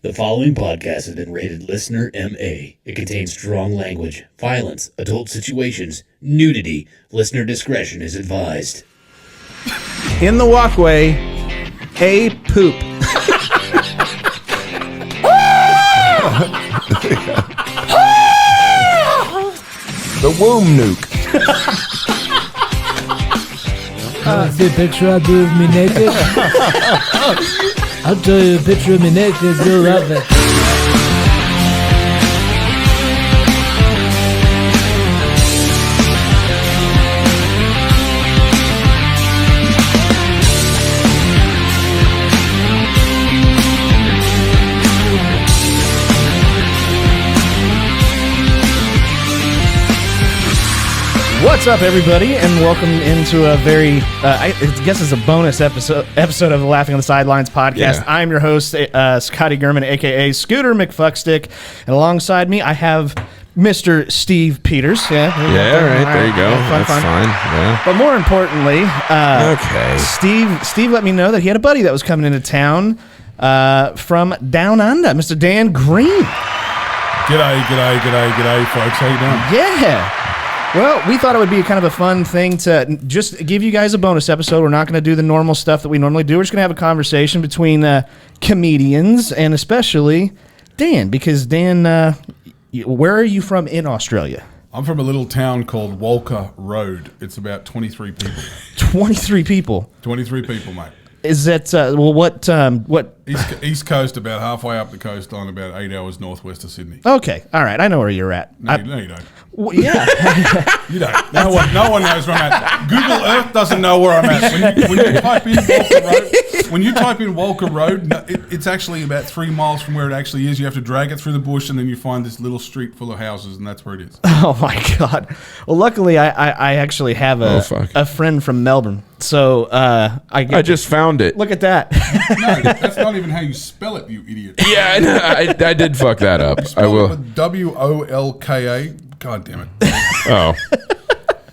The following podcast has been rated Listener MA. It contains strong language, violence, adult situations, nudity. Listener discretion is advised. In the walkway, a poop. The womb nuke. See a picture I do of me naked? I'll show you a picture of me naked, you'll love it. What's up, everybody, and welcome into a very, I guess it's a bonus episode of the Laughing on the Sidelines podcast. Yeah. I'm your host, Scotty Gurman, a.k.a. Scooter McFuckstick, and alongside me, I have Mr. Steve Peters. Yeah, right, there you go. Yeah, fun. Fine. Yeah. But more importantly, Steve let me know that he had a buddy that was coming into town from down under, Mr. Dan Green. G'day, folks. How you doing? Yeah. Well, we thought it would be kind of a fun thing to just give you guys a bonus episode. We're not going to do the normal stuff that we normally do. We're just going to have a conversation between comedians and especially Dan, because Dan, where are you from in Australia? I'm from a little town called Walker Road. It's about 23 people. 23 people. 23 people, mate. Is that, what? East Coast, about halfway up the coastline, about 8 hours northwest of Sydney. Okay, all right, I know where you're at. No, you don't. Well, yeah. You don't. No one knows where I'm at. Google Earth doesn't know where I'm at. When you type in Walker Road, it's actually about 3 miles from where it actually is. You have to drag it through the bush, and then you find this little street full of houses, and that's where it is. Oh my God! Well, luckily, I actually have a friend from Melbourne, so I just found it. Look at that. No, that's not even how you spell it, you idiot. Yeah, I did fuck that up. I will. It with Wolka. God damn it. Oh.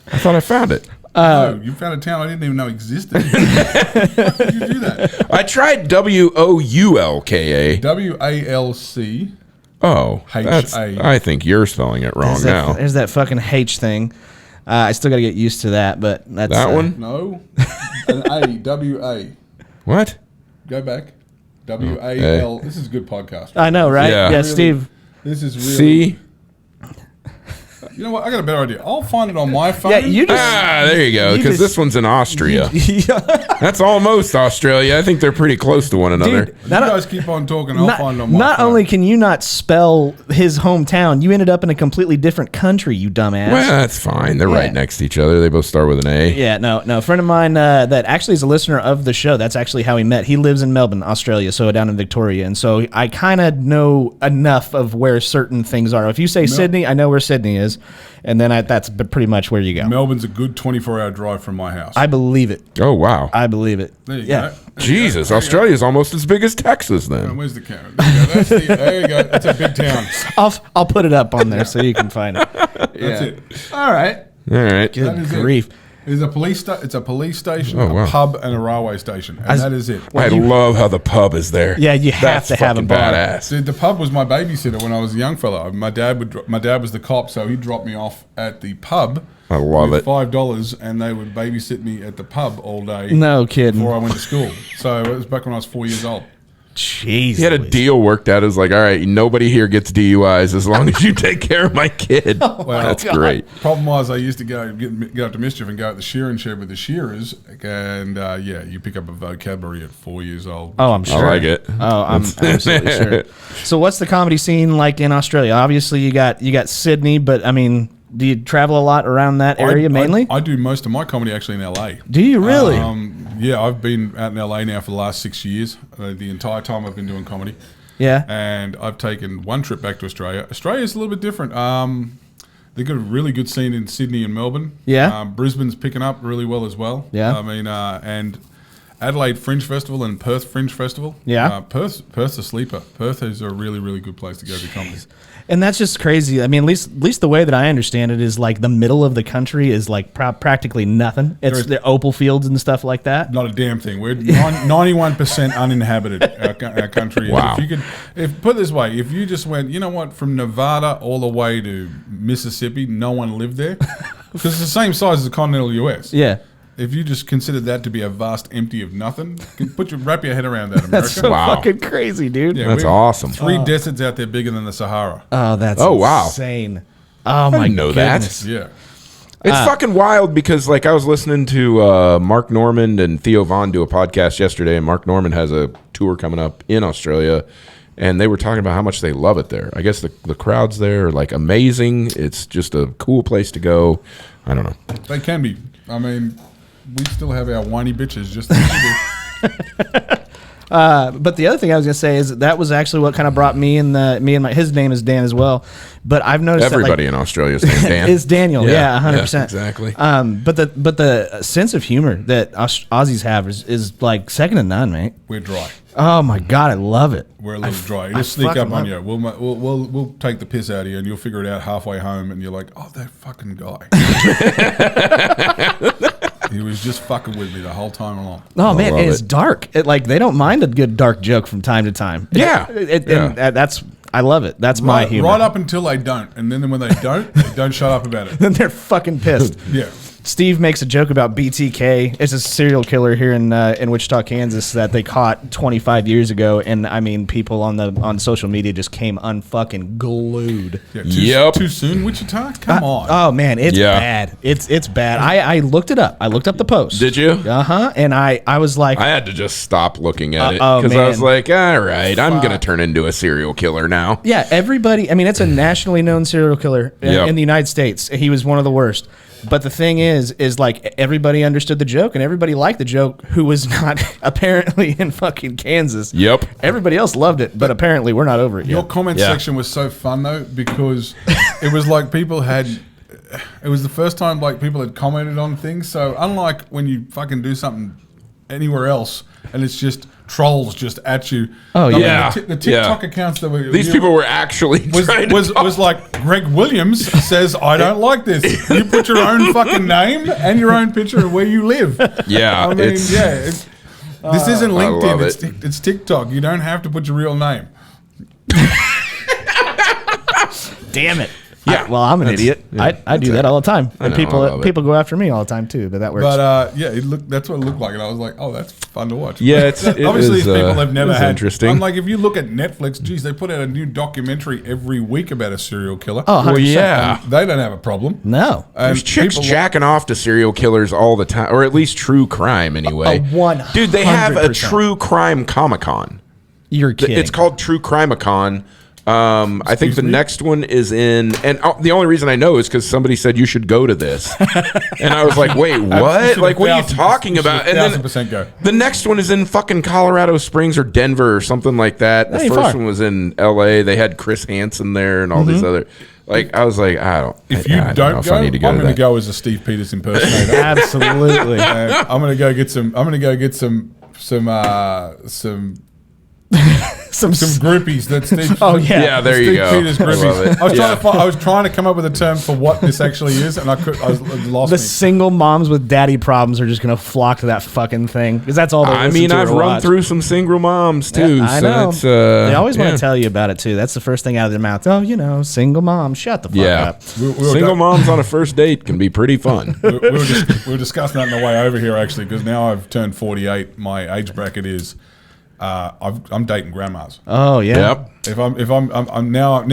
I thought I found it. No, you found a town I didn't even know existed. How did you do that? I tried Woulka. WALC. Oh. H-A. I think you're spelling it wrong now. There's that fucking H thing. I still got to get used to that, but that's... That one? No. An A. W-A. What? Go back. W-A-L. This is a good podcast. I know, right? Yeah. Yeah, Really, Steve. This is really... C? You know what? I got a better idea. I'll find it on my phone. Yeah, you just... There you go, because this one's in Austria. That's almost Australia. I think they're pretty close to one another. Dude, You guys keep on talking. I'll find it on my phone. Not only can you not spell his hometown, you ended up in a completely different country, you dumbass. Well, that's fine. They're right next to each other. They both start with an A. Yeah, no. A friend of mine that actually is a listener of the show, that's actually how we met. He lives in Melbourne, Australia, so down in Victoria. And so I kind of know enough of where certain things are. If you say Sydney, I know where Sydney is. And then that's pretty much where you go. Melbourne's a good 24-hour drive from my house. I believe it. Oh, wow. I believe it. There you Yeah. go. Jesus, Australia's almost as big as Texas then. Where's the camera? There you go. That's a big town. I'll put it up on there so you can find it. That's it. All right. All right. Good is it. grief. It's a police station, wow. a pub, and a railway station, and that is it. I love how the pub is there. Yeah, you have to have a bar. Badass. Dude, the pub was my babysitter when I was a young fella. My dad was the cop, so he'd drop me off at the pub. I love with it. $5, and they would babysit me at the pub all day. No kidding. Before I went to school. So it was back when I was 4 years old. Jeez. He had a deal worked out. It was like, all right, nobody here gets DUIs as long as you take care of my kid. Well, that's great. Problem was, I used to get up to Mischief and go at the shearing shed with the shearers, and you pick up a vocabulary at 4 years old. Oh, I'm sure. I like it. Oh, I'm absolutely sure. So, what's the comedy scene like in Australia? Obviously, you got Sydney, but I mean, do you travel a lot around that area mainly? I do most of my comedy actually in LA. Do you really? Yeah, I've been out in LA now for the last 6 years. The entire time I've been doing comedy. Yeah. And I've taken one trip back to Australia. Australia's a little bit different. They've got a really good scene in Sydney and Melbourne. Yeah. Brisbane's picking up really well as well. Yeah. I mean, and Adelaide Fringe Festival and Perth Fringe Festival. Yeah. Perth's a sleeper. Perth is a really, really good place to go to comedy. And that's just crazy. I mean, at least the way that I understand it is like the middle of the country is like practically nothing. It's the opal fields and stuff like that. Not a damn thing. We're 91% uninhabited. Our country. Wow. If put it this way, if you just went, you know what, from Nevada all the way to Mississippi, no one lived there because it's the same size as the continental US. Yeah. If you just consider that to be a vast empty of nothing, wrap your head around that, America. That's so fucking crazy, dude. Yeah, That's awesome. 3 deserts out there bigger than the Sahara. Oh, that's wow. insane. Oh, my didn't know that. goodness. Yeah. It's fucking wild because, like, I was listening to Mark Normand and Theo Von do a podcast yesterday, and Mark Normand has a tour coming up in Australia, and they were talking about how much they love it there. I guess the crowds there are, like, amazing. It's just a cool place to go. I don't know. They can be. I mean, we still have our whiny bitches just like we do. But the other thing I was gonna say is that was actually what kind of brought me and his name is Dan as well. But I've noticed Everybody that, in Australia is named Dan. is Daniel. Yeah, 100%. Exactly. But the sense of humor that Aussies have is like second to none, mate. We're dry. Oh my god, I love it. We're a little dry. It'll sneak fucking up on love you. We'll take the piss out of you, and you'll figure it out halfway home, and you're like, oh, that fucking guy. He was just fucking with me the whole time along. Oh man, love it's it. dark. They don't mind a good dark joke from time to time. Yeah. And that's I love it. That's my humor. Right up until they don't, and then when they don't shut up about it. Then they're fucking pissed. Yeah. Steve makes a joke about BTK. It's a serial killer here in Wichita, Kansas that they caught 25 years ago, and I mean, people on social media just came unfucking glued. Yeah, too soon, Wichita? Come on. Oh man, it's Yeah. bad. It's bad. I looked it up. I looked up the post. Did you? And I was like, I had to just stop looking at it oh, because I was man. like, all right, I'm going to turn into a serial killer now. yeah, everybody. I mean, it's a nationally known serial killer Yep. in the United States. He was one of the worst. But the thing is like everybody understood the joke and everybody liked the joke who was not apparently in fucking Kansas. Yep. Everybody else loved it, but apparently we're not over it Your yet. comment Yeah. section was so fun though, because it was like it was the first time like people had commented on things. So unlike when you fucking do something anywhere else and it's just trolls just at you. Oh, I mean, yeah. the TikTok accounts that were These people were actually was like Greg Williams says, I don't like this. You put your own fucking name and your own picture of where you live. Yeah, I mean, this isn't love LinkedIn. It's TikTok. You don't have to put your real name. Damn it. Yeah. Well, I'm an idiot. I do that all the time. And know, I love it. people go after me all the time too, but that works. But that's what it looked like, and I was like, "Oh, that's fun to watch." Yeah, it obviously is, these people have never it's had. interesting. I'm like, if you look at Netflix, geez, they put out a new documentary every week about a serial killer. Oh, 100%. Well, yeah. They don't have a problem. No. There's And chicks people- jacking off to serial killers all the time, or at least true crime anyway. 100%. Dude, they have a true crime Comic-Con. You're kidding. It's called True Crime-a-con. I think the next one is in, and the only reason I know is because somebody said you should go to this, and I was like, wait, what? Like, what are you talking about? And then 1,000% go. the next one is in fucking Colorado Springs or Denver or something like that. The That ain't first far. one was in L.A. They had Chris Hansen there and all these other. Like, I was like, I don't. If you I don't know if go, I need to go I'm to going to that. go as a Steve Peters impersonator. Absolutely. And I'm going to go get some. I'm going to go get some groupies that Steve. Oh, yeah. Yeah, there you Steve go. Peters I love groupies. it. I was trying to come up with a term for what this actually is, and I was lost. The Me. single moms with daddy problems are just gonna flock to that fucking thing because that's all they I listen mean, to I've or run watch. through some single moms too. Yeah, I so know. it's, They always want yeah. to tell you about it too. That's the first thing out of their mouth. Oh, single mom. Shut the fuck Yeah, up. We were single done- moms on a first date can be pretty fun. we were discussing that on the way over here actually, because now I've turned 48. My age bracket is I'm dating grandmas. Oh yeah. Yep. I'm now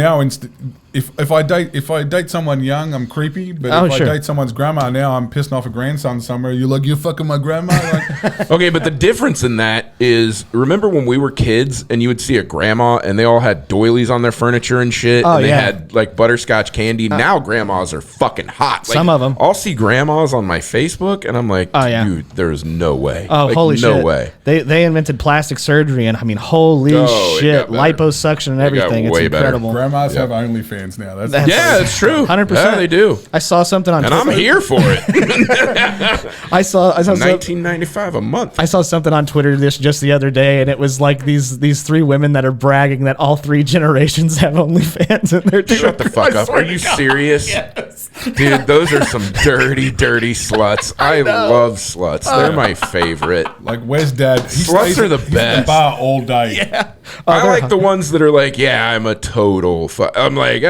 if I date someone young, I'm creepy. But Oh, if sure. I date someone's grandma now, I'm pissing off a grandson somewhere. You're like, you're fucking my grandma. Like, Okay, but the difference in that is, remember when we were kids and you would see a grandma and they all had doilies on their furniture and shit, Oh, and they yeah. had like butterscotch candy. Now grandmas are fucking hot. Like, Some of 'em. I'll see grandmas on my Facebook and I'm like, Oh, yeah. dude, there's no way. Oh, Like, holy shit. no way. They invented plastic surgery and I mean holy Oh, it shit, got better. liposuction and It got everything. It's way better. incredible. grandmas have OnlyFans. OnlyFans now. That's Yeah, it's true. 100%. Yeah, they do. I saw something on And I'm Twitter. here for it. I saw $19.95 a month. I saw something on Twitter just the other day, and it was like these three women that are bragging that all three generations have OnlyFans in their Shut the fuck up. Are you serious? Yes. Dude, those are some dirty, dirty sluts. I love sluts. They're my favorite. like, where's Dad? He Sluts stays are the at the best. bar all day. Yeah. I like the ones that are like, yeah, I'm a total. I'm like,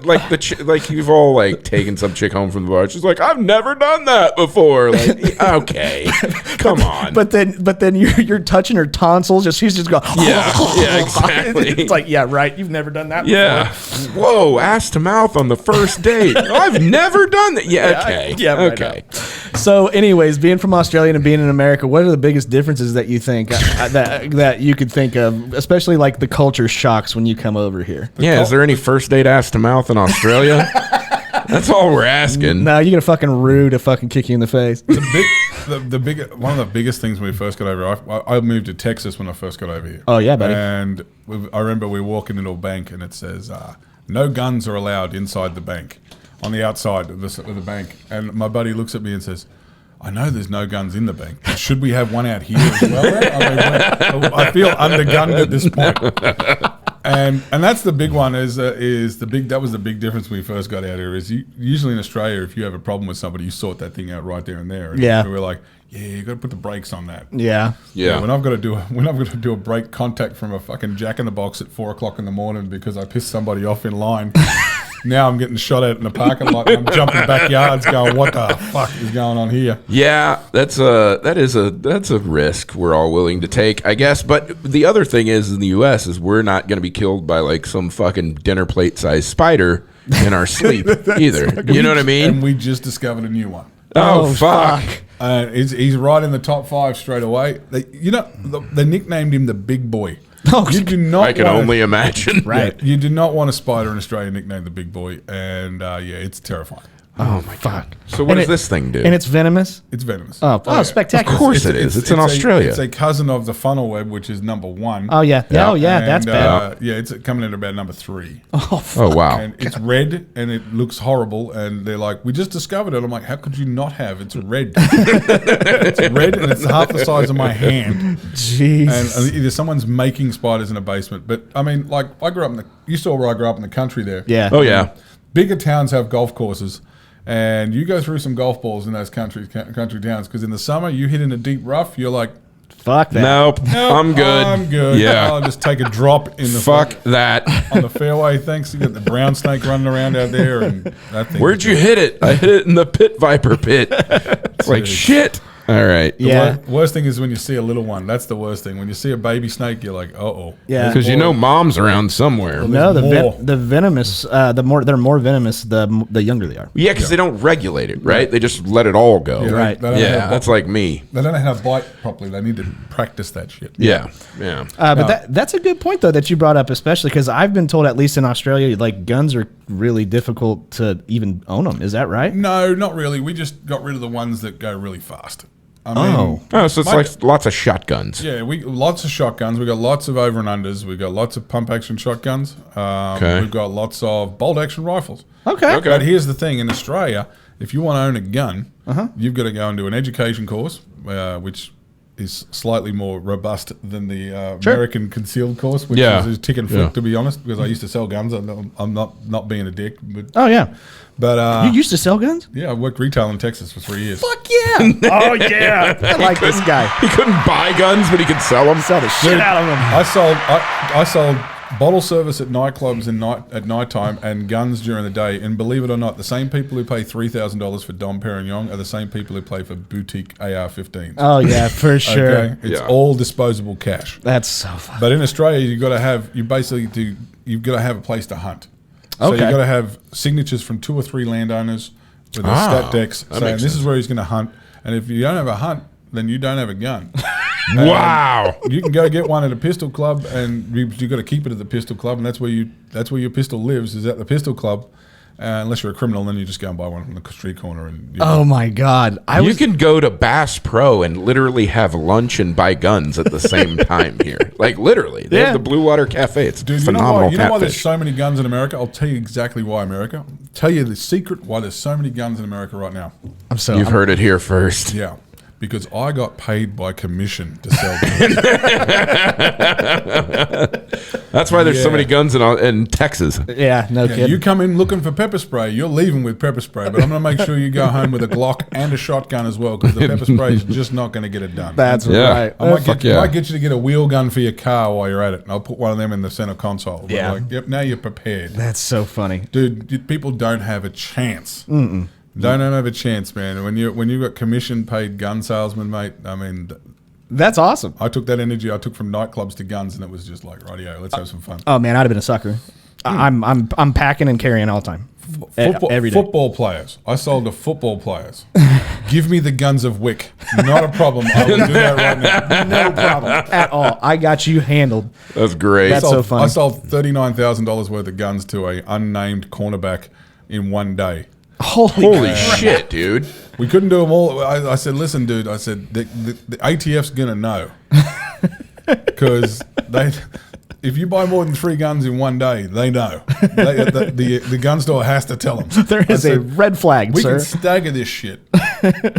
like you've all like taken some chick home from the bar. She's like, I've never done that before. Like, okay, come on. But then you're touching her tonsils. She's just going. Yeah, exactly. It's like, yeah, right. You've never done that. Yeah. Whoa, ass to mouth on the first date. I've never done that. Yeah. Okay. Yeah. Right Okay. on. So, anyways, being from Australia and being in America, what are the biggest differences that you think that you could think of, especially like the culture shocks when you come over here? Yeah. Is there any first date ass to mouth in Australia? That's all we're asking. No, you get a fucking rude to fucking kick you in the face. One of the biggest things when we first got over. I moved to Texas when I first got over here. Oh, yeah, buddy. And I remember we were walking into a bank and it says, "No guns are allowed inside the bank." On the outside of the bank, and my buddy looks at me and says, "I know there's no guns in the bank. Should we have one out here as well?" I feel undergunned at this point. And that's the big one. That was the big difference when we first got out here. Usually in Australia, if you have a problem with somebody, you sort that thing out right there and there. And Yeah. we're like, yeah, you got to put the brakes on that. Yeah. Yeah. When I've got to do a brake contact from a fucking Jack in the Box at 4:00 in the morning because I pissed somebody off in line. Now I'm getting shot at in the parking lot. And I'm jumping backyards, going, "What the fuck is going on here?" Yeah, that's a risk we're all willing to take, I guess. But the other thing is, in the U.S., is we're not going to be killed by like some fucking dinner plate sized spider in our sleep either. You know what I mean? And we just discovered a new one. Oh, fuck. He's right in the top 5 straight away. They nicknamed him the Big Boy. Oh, You do not. I can only imagine. Right. You do not want a spider in Australia nicknamed the Big Boy, and it's terrifying. Oh my fuck. So what does this thing do? And it's venomous. It's venomous. Oh, yeah. spectacular. Of course it is. It's in Australia. It's a cousin of the funnel web, which is number 1. Oh yeah. Yeah. Oh yeah. And, That's bad. it's coming in about number 3. Oh, wow. And it's red and it looks horrible. And they're like, "We just discovered it." I'm like, "How could you not have? It's red. It's red and it's half the size of my hand." Jeez. And either someone's making spiders in a basement. But I mean, like, you saw where I grew up in the country there. Yeah. Oh, yeah. Bigger towns have golf courses. And you go through some golf balls in those country towns because in the summer you hit in a deep rough. You're like, Fuck that. Nope. I'm good. I'm good. Yeah. I'll just take a drop in the Fuck that. on the fairway. Thanks. You got the brown snake running around out there, and that thing. Where'd you hit it? I hit it in the pit viper pit. It's like shit. All right. Yeah. Worst thing is when you see a little one. That's the worst thing. When you see a baby snake, you're like, oh. Yeah. Because you know mom's around somewhere. No, more. the venomous. They're more venomous the younger they are. Yeah, because they don't regulate it, right? They just let it all go. Yeah, Right. They don't know how to Yeah, that's like me. They don't know how to bite properly. They need to practice that shit. Yeah. Yeah. But that's a good point though that you brought up, especially because I've been told, at least in Australia, like guns are really difficult to even own them. Is that right? No, not really. We just got rid of the ones that go really fast. I mean, Oh, so it's like lots of shotguns. yeah, we lots of shotguns. We got lots of over and unders. We got lots of pump action shotguns. Okay. We've got lots of bolt action rifles. Okay. But here's the thing: in Australia, if you want to own a gun, you've got to go and do an education course, which is slightly more robust than the American concealed course, which Yeah. is tick and flick, Yeah. to be honest. Because I used to sell guns. I'm not being a dick, but Oh yeah. but You used to sell guns? yeah, I worked retail in Texas for 3 years. Fuck yeah. Oh yeah. I like this guy. He couldn't buy guns, but he could sell them. Sell the shit out of them. I sold bottle service at nightclubs at nighttime and guns during the day. And believe it or not, the same people who pay $3,000 for Dom Perignon are the same people who pay for boutique AR-15s. Oh yeah, for sure. Okay, it's Yeah. all disposable cash. That's so fun. But in Australia, you've got to have a place to hunt. So Okay. you've got to have signatures from 2 or 3 landowners with their Ah, stat decks that saying makes this sense. is where he's going to hunt. And if you don't have a hunt, then you don't have a gun. Wow. You can go get one at a pistol club, and you got to keep it at the pistol club, and that's where your pistol lives, is at the pistol club. Unless you're a criminal, then you just go and buy one from the street corner. And Oh my God! You can go to Bass Pro and literally have lunch and buy guns at the same time here. Like literally, they have the Blue Water Cafe. It's phenomenal. You know why there's catfish. so many guns in America? I'll tell you exactly why America. I'll tell you the secret why there's so many guns in America right now. You've heard it here first. Yeah. Because I got paid by commission to sell guns. That's why there's so many guns in Texas. Yeah, no kidding. You come in looking for pepper spray, you're leaving with pepper spray, but I'm going to make sure you go home with a Glock and a shotgun as well, because the pepper spray is just not going to get it done. That's right. I might get you to get a wheel gun for your car while you're at it, and I'll put one of them in the center console. But yep, now you're prepared. That's so funny. Dude, people don't have a chance. Don't have a chance, man. When you got commission paid gun salesman, mate, I mean, that's awesome. I took that energy I took from nightclubs to guns, and it was just like, rightio, let's have some fun. Oh man, I'd have been a sucker. I'm packing and carrying all the time. Every day. Football players. I sold to football players. Give me the guns of Wick. Not a problem. I will do that right now. No problem at all. I got you handled. That's great. That's so funny. I sold $39,000 worth of guns to a unnamed cornerback in one day. Holy shit, dude. We couldn't do them all. I said, listen, dude. I said, the ATF's going to know. Because if you buy more than 3 guns in one day, they know. The gun store has to tell them. There is a red flag, we sir. can stagger this shit.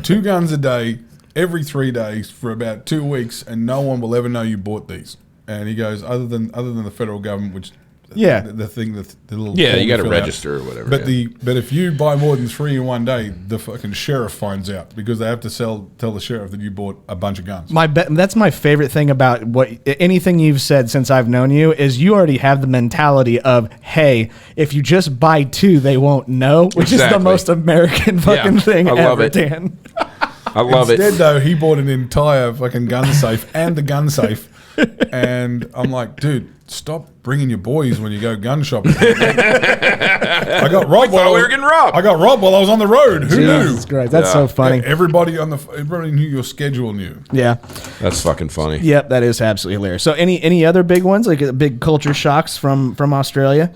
2 guns a day, every 3 days for about 2 weeks, and no one will ever know you bought these. And he goes, other than the federal government, which... Yeah, the thing that the little you got to register or whatever. But but if you buy more than 3 in one day, the fucking sheriff finds out because they have to tell the sheriff that you bought a bunch of guns. That's my favorite thing about anything you've said since I've known you is you already have the mentality of, hey, if you just buy 2, they won't know, which is the most American fucking thing I love ever, it. Dan. I love Instead, it. though, he bought an entire fucking gun safe and the gun safe, and I'm like, dude, stop bringing your boys when you go gun shopping. I got robbed. We thought we were getting robbed. I got robbed while I was on the road. Who knew? That's great. That's so funny. Everybody knew your schedule knew. Yeah. That's fucking funny. Yep, that is absolutely hilarious. So any other big ones, like big culture shocks from Australia?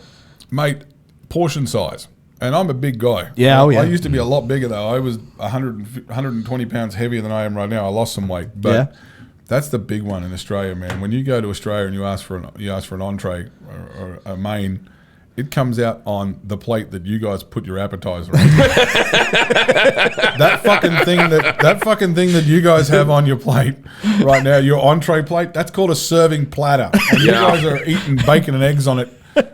Mate, portion size. And I'm a big guy. Yeah, I used to be a lot bigger, though. I was 120 pounds heavier than I am right now. I lost some weight. But that's the big one in Australia, man. When you go to Australia and you ask for an entree or a main, it comes out on the plate that you guys put your appetizer on. that fucking thing that you guys have on your plate right now, your entree plate, that's called a serving platter. And you guys are eating bacon and eggs on it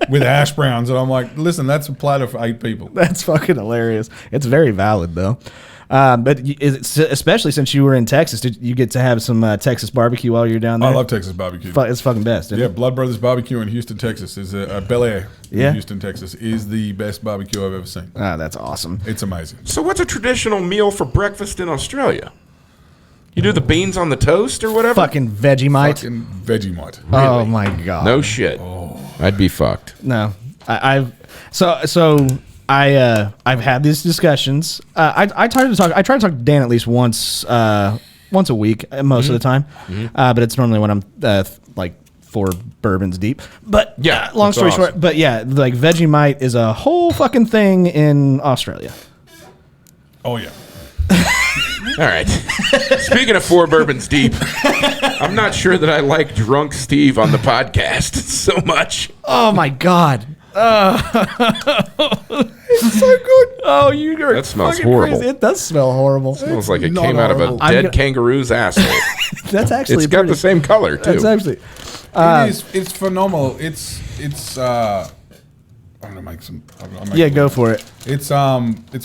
with hash browns, and I'm like, listen, that's a platter for 8 people. That's fucking hilarious. It's very valid though. But especially since you were in Texas, did you get to have some Texas barbecue while you're down there? I love Texas barbecue. It's fucking best. Isn't it? Blood Brothers Barbecue in Houston, Texas is Bel Air in Houston, Texas is the best barbecue I've ever seen. Ah, that's awesome. It's amazing. So what's a traditional meal for breakfast in Australia? You do the beans on the toast or whatever? Fucking Vegemite. Fucking Vegemite. Really? Oh my god. No shit. I'd be fucked. No, I've had these discussions. I try to talk to Dan at least once a week, most of the time. But it's normally when I'm like 4 bourbons deep. But long story short. But like Vegemite is a whole fucking thing in Australia. Oh yeah. All right. Speaking of 4 bourbons deep, I'm not sure that I like drunk Steve on the podcast so much. Oh my god. It's so good. Oh, you are That smells fucking horrible. Crazy. It does smell horrible. It smells like it not came out of a horrible. dead kangaroo's asshole. That's actually It's got the same color too. That's actually. It's phenomenal. It's I'm gonna make some. Go for it. It's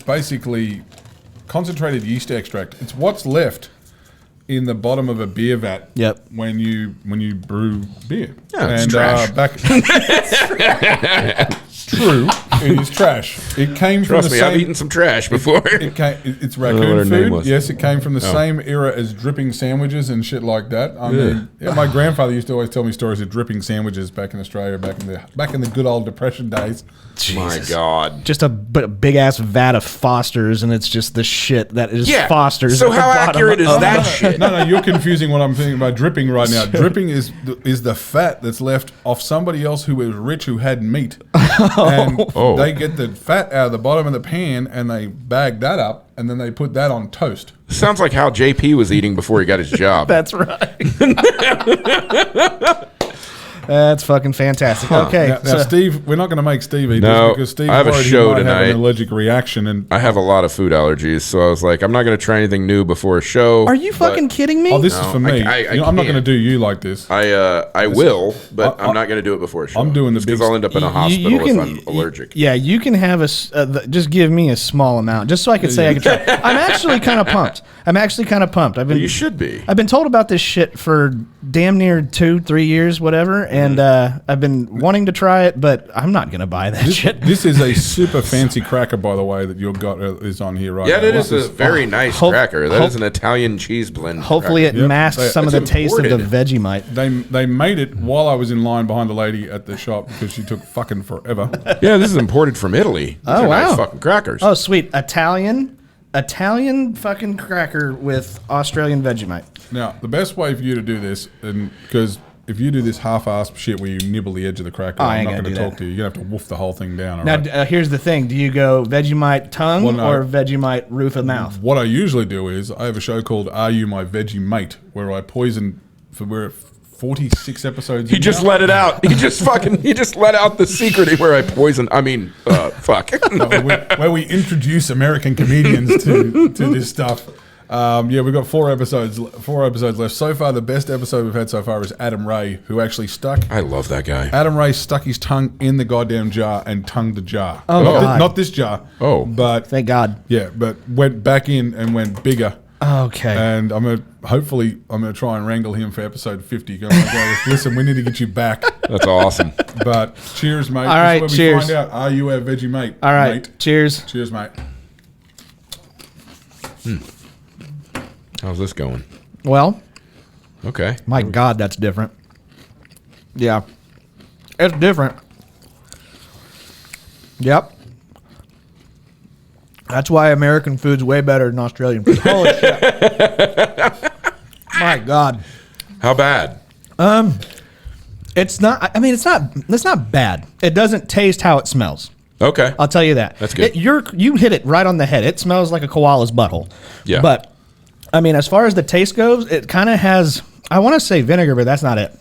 basically concentrated yeast extract. It's what's left in the bottom of a beer vat. Yep. When you brew beer. Yeah, it's trash. True, it is trash. It came Trust from the me, same. I've eaten some trash before. It's I don't know what raccoon her name food. was. Yes, it came from the same era as dripping sandwiches and shit like that. I mean, my grandfather used to always tell me stories of dripping sandwiches back in Australia, back in the good old Depression days. My God. Just a big ass vat of Foster's, and it's just the shit that is Yeah. Foster's. So at the how bottom accurate is of- that shit? No, you're confusing what I'm thinking about dripping right now. Dripping is the fat that's left off somebody else who was rich who had meat. And they get the fat out of the bottom of the pan and they bag that up and then they put that on toast. Sounds like how JP was eating before he got his job. That's right. That's fucking fantastic. Okay. Now, Steve, we're not going to make Steve eat this because Steve I have a worried show he might tonight. have an allergic reaction. And I have a lot of food allergies, so I was like, I'm not going to try anything new before a show. Are you fucking kidding me? oh, this is for me. I'm not going to can't. do you like this. I will, but I'm not going to do it before a show. I'm doing the because big- I'll end up in a hospital if I'm allergic. Yeah, you can have just give me a small amount, just so I could say I could try. I'm actually kind of pumped. You should be. I've been told about this shit for damn near 2-3 years, whatever, and I've been wanting to try it, but I'm not gonna buy that shit. This is a super fancy cracker, by the way, that you've got is on here right now. Yeah, that is a very nice cracker. That is an Italian cheese blend. Hopefully, cracker. it masks some of the It's taste of the imported. Vegemite. They made it while I was in line behind the lady at the shop because she took fucking forever. Yeah, this is imported from Italy. These Oh, are nice wow. fucking crackers. Oh, sweet Italian fucking cracker with Australian Vegemite. Now, the best way for you to do this, and because if you do this half-assed shit where you nibble the edge of the cracker, I I'm ain't not gonna going to do talk that. to you. You're going to have to woof the whole thing down. all Now, right? here's the thing: do you go Vegemite tongue Well, no. or Vegemite roof of mouth? What I usually do is I have a show called Are You My Veggie Mate, where I poison for we're 46 episodes. He in just now. let it out. He just let out the secret where I poison. I mean, fuck. where we introduce American comedians to this stuff. Yeah, we've got 4 episodes left. So far, the best episode we've had so far is Adam Ray, who actually I love that guy. Adam Ray stuck his tongue in the goddamn jar and tongued the jar. Oh, God. Not this jar. Oh. But Thank God. yeah, but went back in and went bigger. Okay. And I'm gonna try and wrangle him for episode 50. Go, okay, listen, we need to get you back. That's awesome. But cheers, mate. All right, This is cheers. where we find out, are you a veggie mate? All right. Mate? Cheers. Cheers, mate. How's this going? Well, Okay. my God, that's different. Yeah. It's different. Yep. That's why American food's way better than Australian food. Holy shit. My God. How bad? It's not, I mean, it's not bad. It doesn't taste how it smells. Okay. I'll tell you that. That's good. You hit it right on the head. It smells like a koala's butthole. Yeah. But, I mean, as far as the taste goes, it kind of has, I want to say vinegar, but that's not it.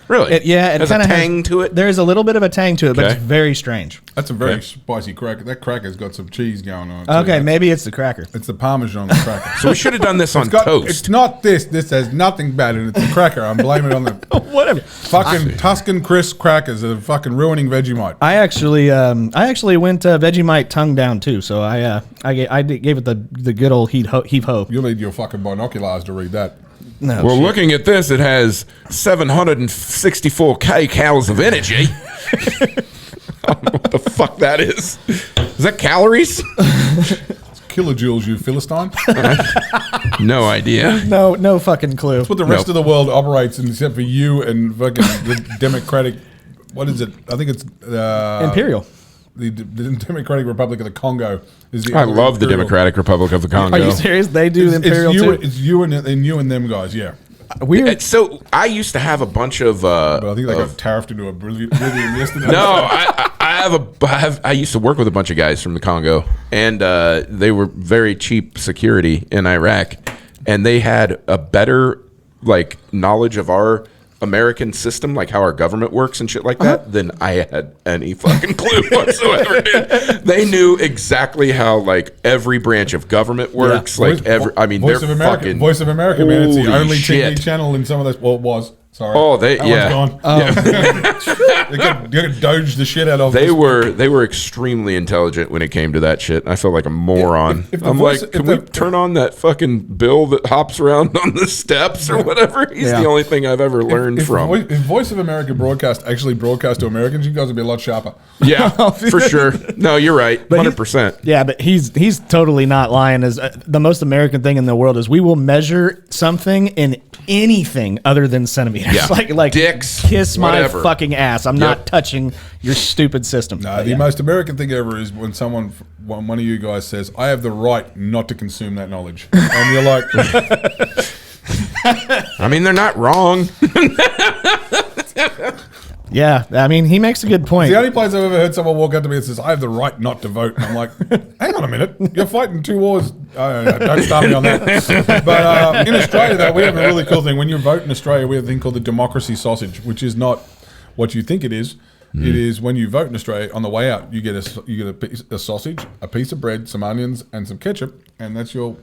Really? It Has kind a of tang to it. There's a little bit of a tang to it, but Okay. it's very strange. That's a very Okay. spicy cracker. That cracker's got some cheese going on. too. Okay, maybe it's the cracker. It's the Parmesan cracker. So we should have done this on It's toast. not this. This has nothing bad in it. It's a cracker. I'm blaming it on the Whatever. fucking Tuscan crisp crackers that are fucking ruining Vegemite. I actually went Vegemite tongue down too, so I gave it the good old heave ho. You'll need your fucking binoculars to read that. No, Well, shit. looking at this, it has 764 kcals of energy. I don't know what the fuck that is. Is that calories? Kilojoules, you Philistine. No idea. no fucking clue. That's what the rest Nope. of the world operates in, except for you and fucking the Democratic. What is it? I think it's Imperial. The Democratic Republic of the Congo is the. I love the Imperial. Democratic Republic of the Congo. Are you serious? They do It's Imperial you, too. it's you and you and them guys, yeah. Weird. So I used to have a bunch of. But I think they got tariffed into oblivion yesterday. No, I used to work with a bunch of guys from the Congo, and they were very cheap security in Iraq, and they had a better knowledge of our American system, like how our government works and shit like that, than I had any fucking clue whatsoever. Dude. They knew exactly how every branch of government works. Voice they're of America, fucking Voice of America, man. It's the holy only shit. TV channel in some of those. Well, it was. Sorry. Oh, they That yeah. one's gone. They got doged the shit out of. They were extremely intelligent when it came to that shit. I felt like a moron. if the I'm voice- like, if can we the- turn on that fucking Bill that hops around on the steps or whatever? He's Yeah. the only thing I've ever learned from. If Voice of America broadcast to Americans, you guys would be a lot sharper. Yeah, for sure. No, you're right. 100%. Yeah, but he's totally not lying. As the most American thing in the world is we will measure something in anything other than centimeters. Yeah. like Dicks, kiss whatever. my fucking ass. I'm not touching your stupid system. No, But the yeah. most American thing ever is when one of you guys says, "I have the right not to consume that knowledge," and you're like, I mean, they're not wrong. Yeah, I mean, he makes a good point. The only place I've ever heard someone walk up to me and says, "I have the right not to vote," and I'm like, "Hang on a minute, you're fighting 2 wars." Don't start me on that. But in Australia, though, we have a really cool thing. When you vote in Australia, we have a thing called the democracy sausage, which is not what you think it is. It is when you vote in Australia. On the way out, you get a sausage, a piece of bread, some onions, and some ketchup, and that's your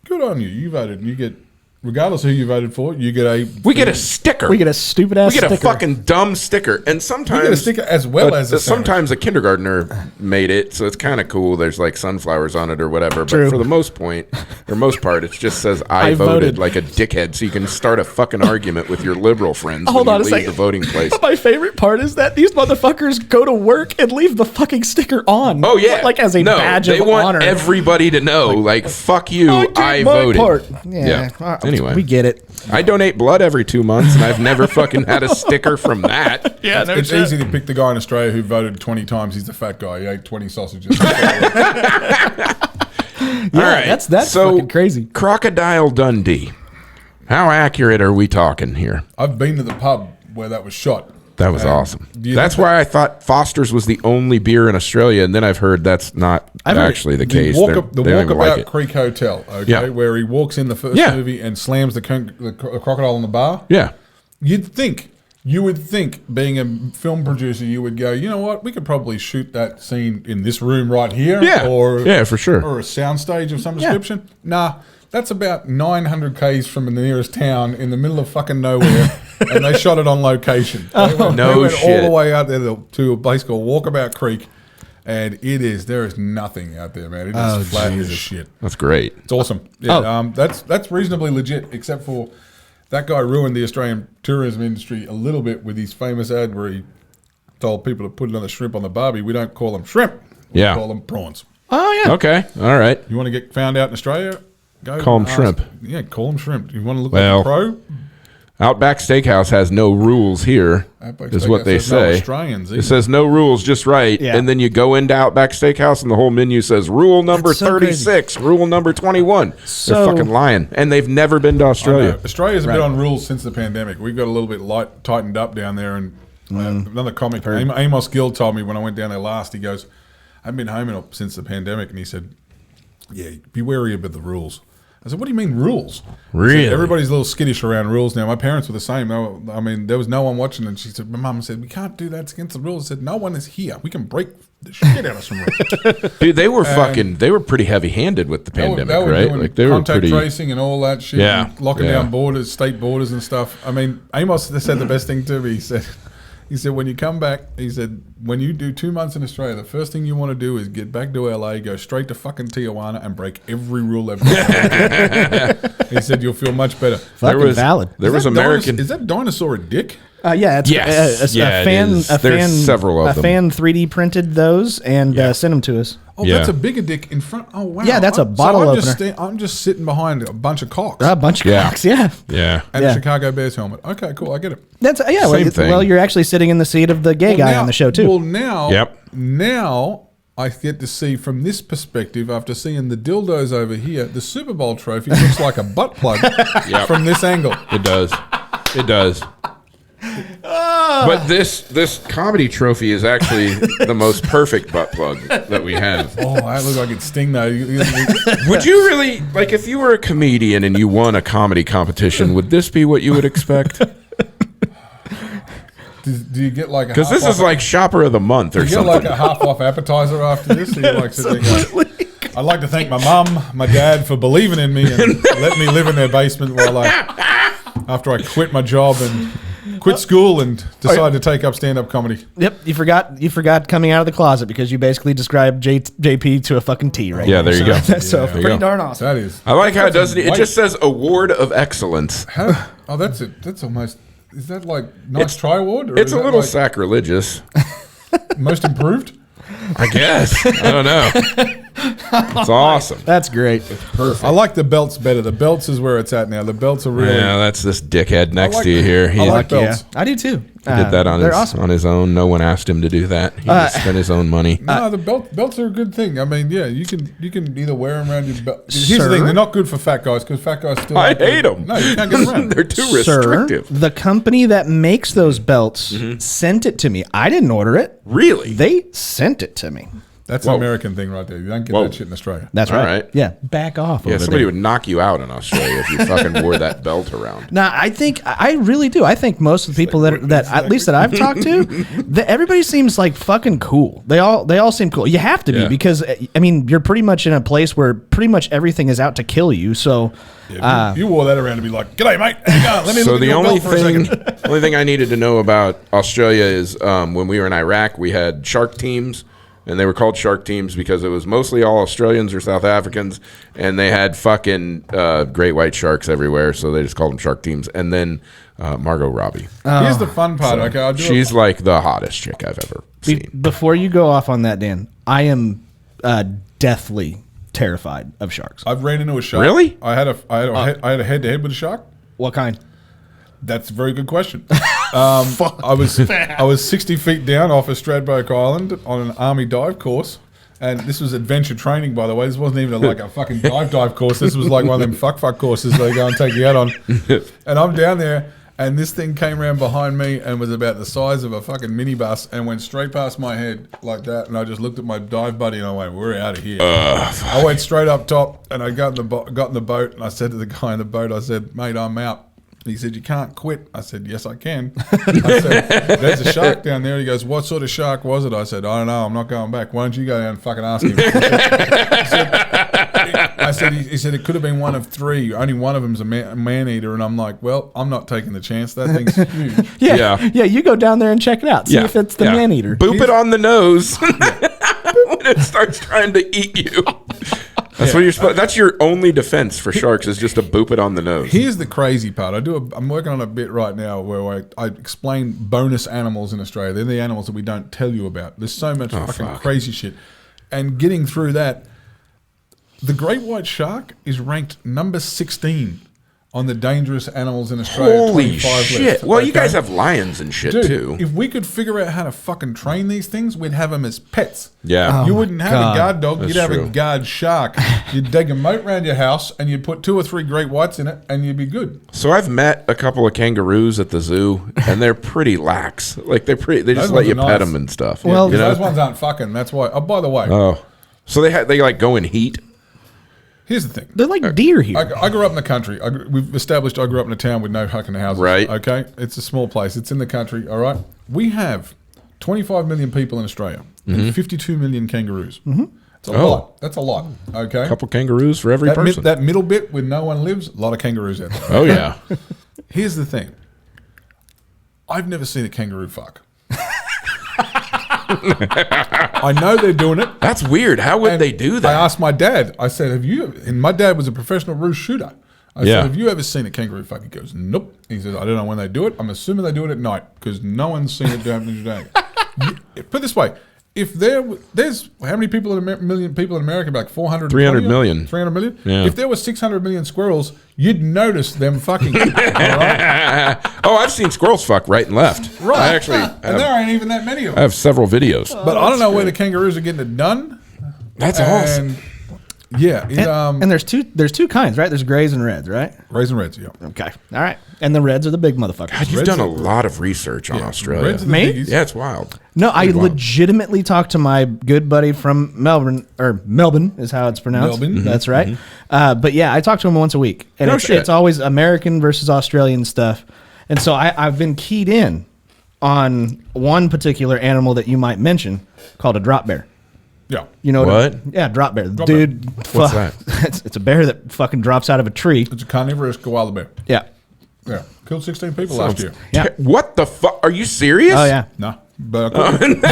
good on you. You voted, and you get. Regardless of who you voted for, you get a... We get a sticker. We get a stupid ass sticker. We get a fucking dumb sticker. And sometimes... You get a sticker as well as a sometimes a kindergartner made it, so it's kind of cool. There's like sunflowers on it or whatever. True. But for the most part, it just says, I voted like a dickhead, so you can start a fucking argument with your liberal friends Hold when on you a leave second. the voting place. My favorite part is that these motherfuckers go to work and leave the fucking sticker on. Oh, yeah. Like as a badge of honor. They want everybody to know, like fuck you, I did my voted. part. Yeah. Anyway. We get it. I donate blood every 2 months, and I've never fucking had a sticker from that. Yeah, It's easy to pick the guy in Australia who voted 20 times. He's the fat guy. He ate 20 sausages. All right. That's fucking crazy. Crocodile Dundee. How accurate are we talking here? I've been to the pub where that was shot. That was awesome. That's why I thought Foster's was the only beer in Australia, and then I've heard that's not actually the case. The They don't even Walkabout like it. Creek Hotel, okay, Yeah. where he walks in the first movie and slams the crocodile on the bar. Yeah. You would think, being a film producer, you would go, you know what, we could probably shoot that scene in this room right here. Yeah, for sure. Or a soundstage of some description. Nah, that's about 900 Ks from the nearest town in the middle of fucking nowhere, and they shot it on location. They went all shit. the way out there to a place called Walkabout Creek, and there is nothing out there, man. It is flat as shit. That's great. It's awesome. Yeah, that's reasonably legit, except for that guy ruined the Australian tourism industry a little bit with his famous ad where he told people to put another shrimp on the barbie. We don't call them shrimp. We call them prawns. Oh, yeah. Okay. All right. You want to get found out in Australia? Go Call 'em shrimp. Yeah, call them shrimp. You want to look like a pro? Outback Steakhouse has no rules here, Outback is what Steakhouse they has no say. Australians It either. says no rules, just right. Yeah. And then you go into Outback Steakhouse and the whole menu says rule number That's so 36, rule number 21. So- They're fucking lying. And they've never been to Australia. Australia's a bit on rules since the pandemic. We've got a little bit tightened up down there. And another comic, Amos Gill, told me when I went down there last, he goes, I haven't been home since the pandemic. And he said, yeah, be wary about the rules. I said, what do you mean rules? Really? Said, everybody's a little skittish around rules now. My parents were the same. There was no one watching. And she said, my mum said, we can't do that. It's against the rules. I said, no one is here. We can break the shit out of some rules. Dude, they were pretty heavy-handed with the pandemic, they were right? doing Like they were contact pretty tracing and all that shit. Yeah, and locking down borders, state borders and stuff. I mean, Amos said the best thing to me. He said, when you come back, he said, when you do 2 months in Australia, the first thing you want to do is get back to LA, go straight to fucking Tijuana and break every rule ever. He said, you'll feel much better. Fucking valid. There was American. Is that dinosaur a dick? Yeah, it's Yes. a Yeah, it fan. is. A There's fan, several of a them. fan 3D printed those and sent them to us. Oh, Yeah. that's a bigger dick in front. Oh, wow. Yeah, that's a bottle opener. I'm just sitting behind a bunch of cocks. A bunch of Yeah. cocks, yeah. Yeah. and yeah. a Chicago Bears helmet. Okay, cool. I get it. That's Same thing. well, you're actually sitting in the seat of the gay guy on the show too. Well, now, Yep. now I get to see from this perspective, after seeing the dildos over here, the Super Bowl trophy looks like a butt plug from this angle. It does. It does. But this comedy trophy is actually the most perfect butt plug that we have. Oh, that looks like it's Sting though. Would you really, like, if you were a comedian and you won a comedy competition, would this be what you would expect? Do you get like a Because this is like Shopper of the Month or you get something. like a half-off appetizer after this? So you're like sitting there going, I'd like to thank my mum, my dad for believing in me and letting me live in their basement after I quit my job and quit school and decided to take up stand-up comedy. Yep, you forgot coming out of the closet because you basically described JP to a fucking T, right? Yeah, there you go. So There you pretty go. darn awesome. That is. I like how it doesn't. It White. just says Award of Excellence. Oh, that's it. That's almost. Is that like nice try award? Or It's is a that little like sacrilegious. most improved. I guess. I don't know. It's awesome. That's great. Perfect. I like the belts better. The belts is where it's at now. The belts are really. Yeah, that's this dickhead next like- to you here. He I like Yeah, belts. I do too. did that on they're his awesome. on his own. No one asked him to do that. He just spent his own money. No, the belts are a good thing. I mean, yeah, you can either wear them around your belt. Here's Sir? the thing: they're not good for fat guys because fat guys still. I hate them. No, you can't get around. They're too Sir, restrictive. the company that makes those belts sent it to me. I didn't order it. Really? They sent it to me. That's Whoa. an American thing right there. You don't get Whoa. that shit in Australia. That's All right. right. Yeah, back off. Yeah, over somebody there. would knock you out in Australia if you fucking wore that belt around. Now, I really do. I think most of the people that at least that I've talked to, everybody seems like fucking cool. They all seem cool. You have to be Yeah. because I mean you're pretty much in a place where pretty much everything is out to kill you. So Yeah, if you wore that around to be like, "G'day, mate. Hang on, let me So look at the your only belt for a thing, second." only thing I needed to know about Australia is when we were in Iraq, we had shark teams, and they were called shark teams because it was mostly all Australians or South Africans, and they had fucking great white sharks everywhere, so they just called them shark teams. And then Margot Robbie, Here's the fun part. Okay, I'll do she's like the hottest chick I've ever seen. before you go off on that, Dan, I am deathly terrified of sharks. I've ran into a shark. Really? I had a head-to-head with a shark. What kind? That's a very good question. I was 60 feet down off of Stradbroke Island on an army dive course, and this was adventure training, by the way. This wasn't even like a fucking dive course. This was like one of them fuck courses they go and take you out on. And I'm down there, and this thing came around behind me and was about the size of a fucking minibus and went straight past my head like that. And I just looked at my dive buddy and I went, "We're out of here." I went straight up top, and I got in the boat, and I said to the guy in the boat, I said, "Mate, I'm out." He said, "You can't quit." I said, "Yes, I can." I said, "There's a shark down there." He goes, "What sort of shark was it?" I said, "I don't know. I'm not going back. Why don't you go down and fucking ask him?" He said, "It could have been one of three. Only one of them's a man-eater." And I'm like, "Well, I'm not taking the chance. That thing's huge." Yeah, Yeah. you go down there and check it out. See if it's the man eater. Boop it on the nose when it starts trying to eat you. That's what you're supposed. That's your only defense for sharks is just to boop it on the nose. Here's the crazy part. I'm working on a bit right now where I explain bonus animals in Australia. They're the animals that we don't tell you about. There's so much fucking crazy shit. And getting through that, the great white shark is ranked number 16 on the dangerous animals in Australia. Holy 25 shit! list, Well, you okay? guys have lions and shit Dude, too. if we could figure out how to fucking train these things, we'd have them as pets. Yeah. You wouldn't have God. a guard dog. That's You'd have true. a guard shark. You'd dig a moat around your house, and you'd put 2 or 3 great whites in it, and you'd be good. So I've met a couple of kangaroos at the zoo, and they're pretty lax. Like they just Those let you ones are pet nice. them and stuff. Well, you know? Those ones aren't fucking. That's why. Oh, by the way, So they like go in heat. here's the thing. They're like deer here. I grew up in the country. We've established I grew up in a town with no fucking houses. Right. Okay. It's a small place. It's in the country. All right. We have 25 million people in Australia and 52 million kangaroos. It's a lot. That's a lot. Okay. A couple kangaroos for every That, person. that middle bit where no one lives, a lot of kangaroos out there. Oh yeah. Here's the thing. I've never seen a kangaroo fuck. I know they're doing it. That's weird. How would And they do I that? asked my dad. I said, "Have you?" And my dad was a professional roost shooter. I Yeah. said, "Have you ever seen a kangaroo fuck?" He goes, "Nope." He says, "I don't know when they do it. I'm assuming they do it at night because no one's seen it happening today." Put it this way: if there's how many people in million people in America? Like 400, 300 million. 300 million. Yeah. If there were 600 million squirrels, you'd notice them fucking. All right? Oh, I've seen squirrels fuck right and left. Right. I actually and there ain't even that many of I them. have several videos. But I don't know where the kangaroos are getting it done. That's awesome. And yeah, and there's two kinds, right? There's grays and reds, right? Raisin Reds, yeah. Okay. All right. And the reds are the big motherfuckers. God, you've Reds done a are- lot of research on Australia. Reds are the Me? biggies. Yeah, it's wild. No, I Wow. legitimately talked to my good buddy from Melbourne, or Melbourne is how it's pronounced. Melbourne. That's right. But yeah, I talk to him once a week. And No it's, shit. it's always American versus Australian stuff. And so I've been keyed in on one particular animal that you might mention called a drop bear. Yeah. You know What? Yeah, drop bear. Drop Dude, What's fuck. It's a bear that fucking drops out of a tree. It's a carnivorous koala bear. Yeah. Yeah. Killed 16 people last year. Yeah. What the fuck? Are you serious? Oh, yeah. No. But I couldn't.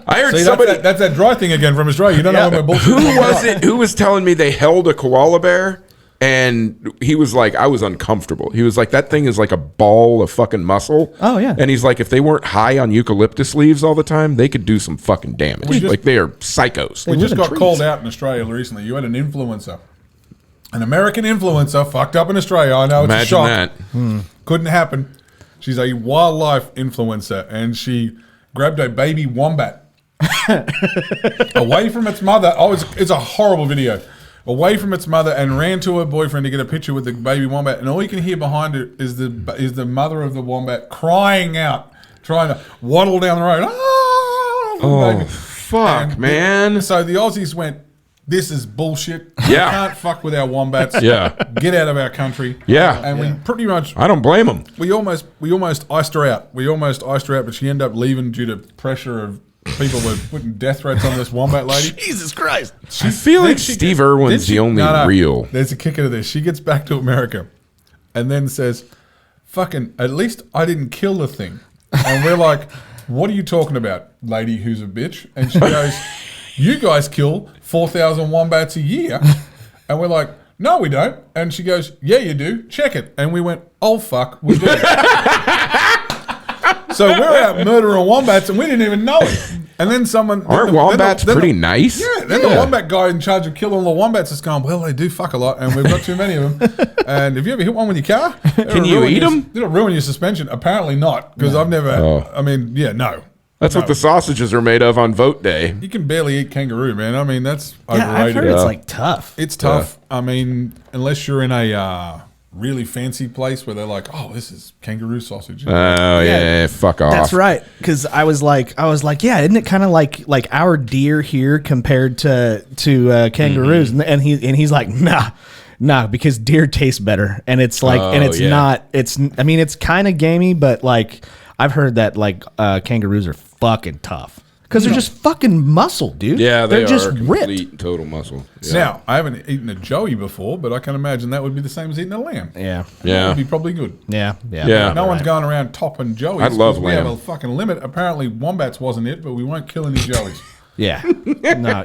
I heard See, somebody. that's that dry thing again from Australia. You don't know when we're bullshit. Who was it? Who was telling me they held a koala bear And he was like, I was uncomfortable. He was like, that thing is like a ball of fucking muscle. Oh, yeah. And he's like, if they weren't high on eucalyptus leaves all the time, they could do some fucking damage. Like, they are psychos. We just got called out in Australia recently. You had an influencer. An American influencer fucked up in Australia. I know, it's a shock. Imagine that. Couldn't happen. She's a wildlife influencer, and she grabbed a baby wombat away from its mother. Oh, it's a horrible video. Away from its mother, and ran to her boyfriend to get a picture with the baby wombat. And all you can hear behind her is the mother of the wombat crying out, trying to waddle down the road. Oh, fuck, man. So the Aussies went, this is bullshit. Yeah. You can't fuck with our wombats. Yeah. Get out of our country. Yeah. And we pretty much... I don't blame them. We almost iced her out. But she ended up leaving due to pressure of people were putting death threats on this wombat lady. Jesus Christ. I feel like Steve Irwin's the only real. There's a kicker to this. She gets back to America and then says, fucking, at least I didn't kill the thing. And we're like, what are you talking about, lady who's a bitch? And she goes, you guys kill 4,000 wombats a year. And we're like, no, we don't. And she goes, yeah, you do. Check it. And we went, oh, fuck, we do. So we're out murdering wombats and we didn't even know it. And then Aren't wombats pretty nice? Yeah. Then the wombat guy in charge of killing all the wombats is going, well, they do fuck a lot and we've got too many of them. And have you ever hit one with your car? Can you eat them? It'll ruin your suspension. Apparently not, because I've never, no. That's what the sausages are made of on vote day. You can barely eat kangaroo, man. I mean, that's overrated. I've heard it's like tough. It's tough. I mean, unless you're in a really fancy place where they're like, oh, this is kangaroo sausage. Oh, yeah, fuck off. That's right. Because I was like, yeah, isn't it kind of like our deer here compared to kangaroos? Mm-hmm. And he's like, nah, because deer tastes better. And it's like, it's kind of gamey, but like I've heard that like kangaroos are fucking tough. Because they're just fucking muscle, dude. Yeah, they're just complete ripped. total muscle. Yeah. Now, I haven't eaten a joey before, but I can imagine that would be the same as eating a lamb. Yeah. That would be probably good. Yeah. No one's going around topping joeys. I love We have lamb. a fucking limit. Apparently, wombats wasn't it, but we won't kill any joeys. Yeah. No,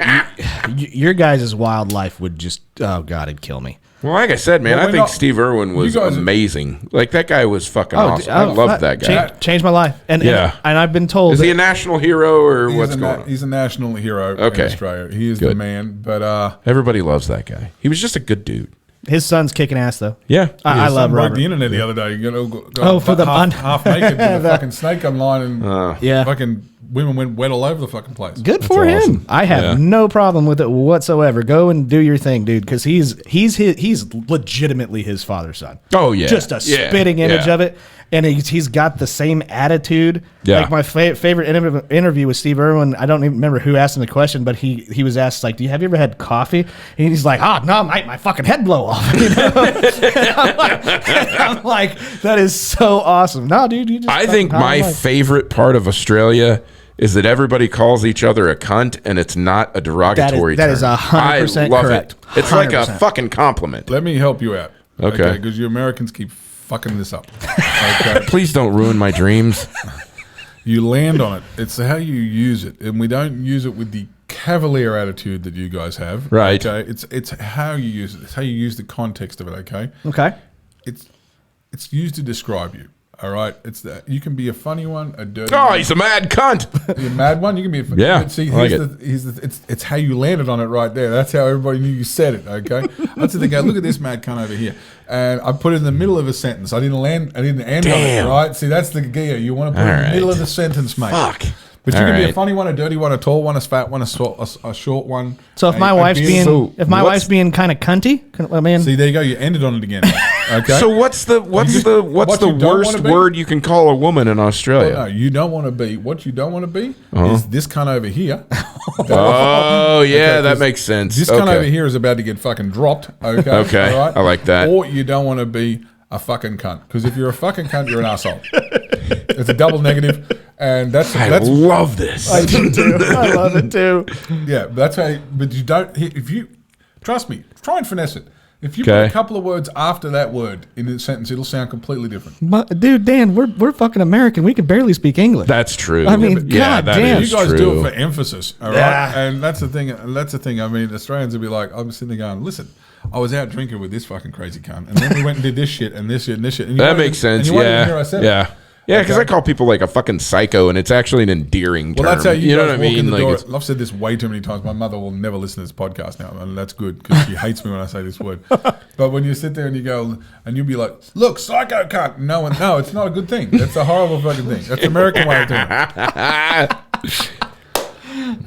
your guys' wildlife would just, oh, God, it'd kill me. Well, like I said, man, I think Steve Irwin was amazing. Like, that guy was fucking awesome. I loved that guy. Changed my life. And I've been told. Is he a national hero or what's going on? He's a national hero in Australia. He is the man. But everybody loves that guy. He was just a good dude. His son's kicking ass, though. Yeah. I love Robert. broke the internet the other day. You go for the half naked with a fucking snake online and Yeah. fucking women went wet all over the fucking place. Good for him. awesome. I have no problem with it whatsoever. Go and do your thing, dude, because he's legitimately his father's son. Oh, yeah. Just a spitting image of it. And he's got the same attitude. Yeah. Like my favorite interview with Steve Irwin, I don't even remember who asked him the question, but he was asked, like, have you ever had coffee? And he's like, no, my fucking head blow off. You know? I'm like, that is so awesome. No, dude, you just I think my favorite part of Australia is that everybody calls each other a cunt, and it's not a derogatory term. That is 100% I love correct. it. It's like a 100%. fucking compliment. Let me help you out. Okay. Because you Americans keep fucking this up. Okay. Please don't ruin my dreams. You land on it. It's how you use it. And we don't use it with the cavalier attitude that you guys have. Right. Okay. It's how you use it. It's how you use the context of it, okay? Okay. It's used to describe you. All right, it's that you can be a funny one, a dirty. Oh, one. he's a mad cunt. You're a mad one. You can be a funny. Yeah, See, I like it's how you landed on it right there. That's how everybody knew you said it. Okay, that's the thing. Look at this mad cunt over here, and I put it in the middle of a sentence. I didn't end on it. Right. See, that's the gear. You want to put it in the middle of the sentence, mate. Fuck. But you can be a funny one, a dirty one, a tall one, a fat one, a short one. So if my wife's being kind of cunty, I mean, see, there you go. You ended on it again. Okay. So what's the worst word you can call a woman in Australia? No, you don't want to be. What you don't want to be is this cunt over here. Oh, yeah, that makes sense. This cunt over here is about to get fucking dropped. Okay. Okay, all right? I like that. Or you don't want to be a fucking cunt, because if you're a fucking cunt, you're an asshole. It's a double negative, and that's love this. I do too. I love it too. Yeah, that's how. But you don't. If you trust me, try and finesse it. If you put a couple of words after that word in a sentence, it'll sound completely different. But, dude, Dan, we're fucking American. We can barely speak English. That's true. I mean, God damn. You guys do it for emphasis, all right? And that's the thing. I mean, Australians will be like, I'm sitting there going, listen, I was out drinking with this fucking crazy cunt, and then we went and did this shit and this shit and this shit. And That makes sense. And you won't even hear I said it. Yeah, because I call people like a fucking psycho, and it's actually an endearing term. Well, that's how you know guys what I walk in mean? the Like, door. I've said this way too many times. My mother will never listen to this podcast now, and that's good because she hates me when I say this word. But when you sit there and you go, and you'll be like, "Look, psycho cunt." No, it's not a good thing. That's a horrible fucking thing. That's the American way of doing it.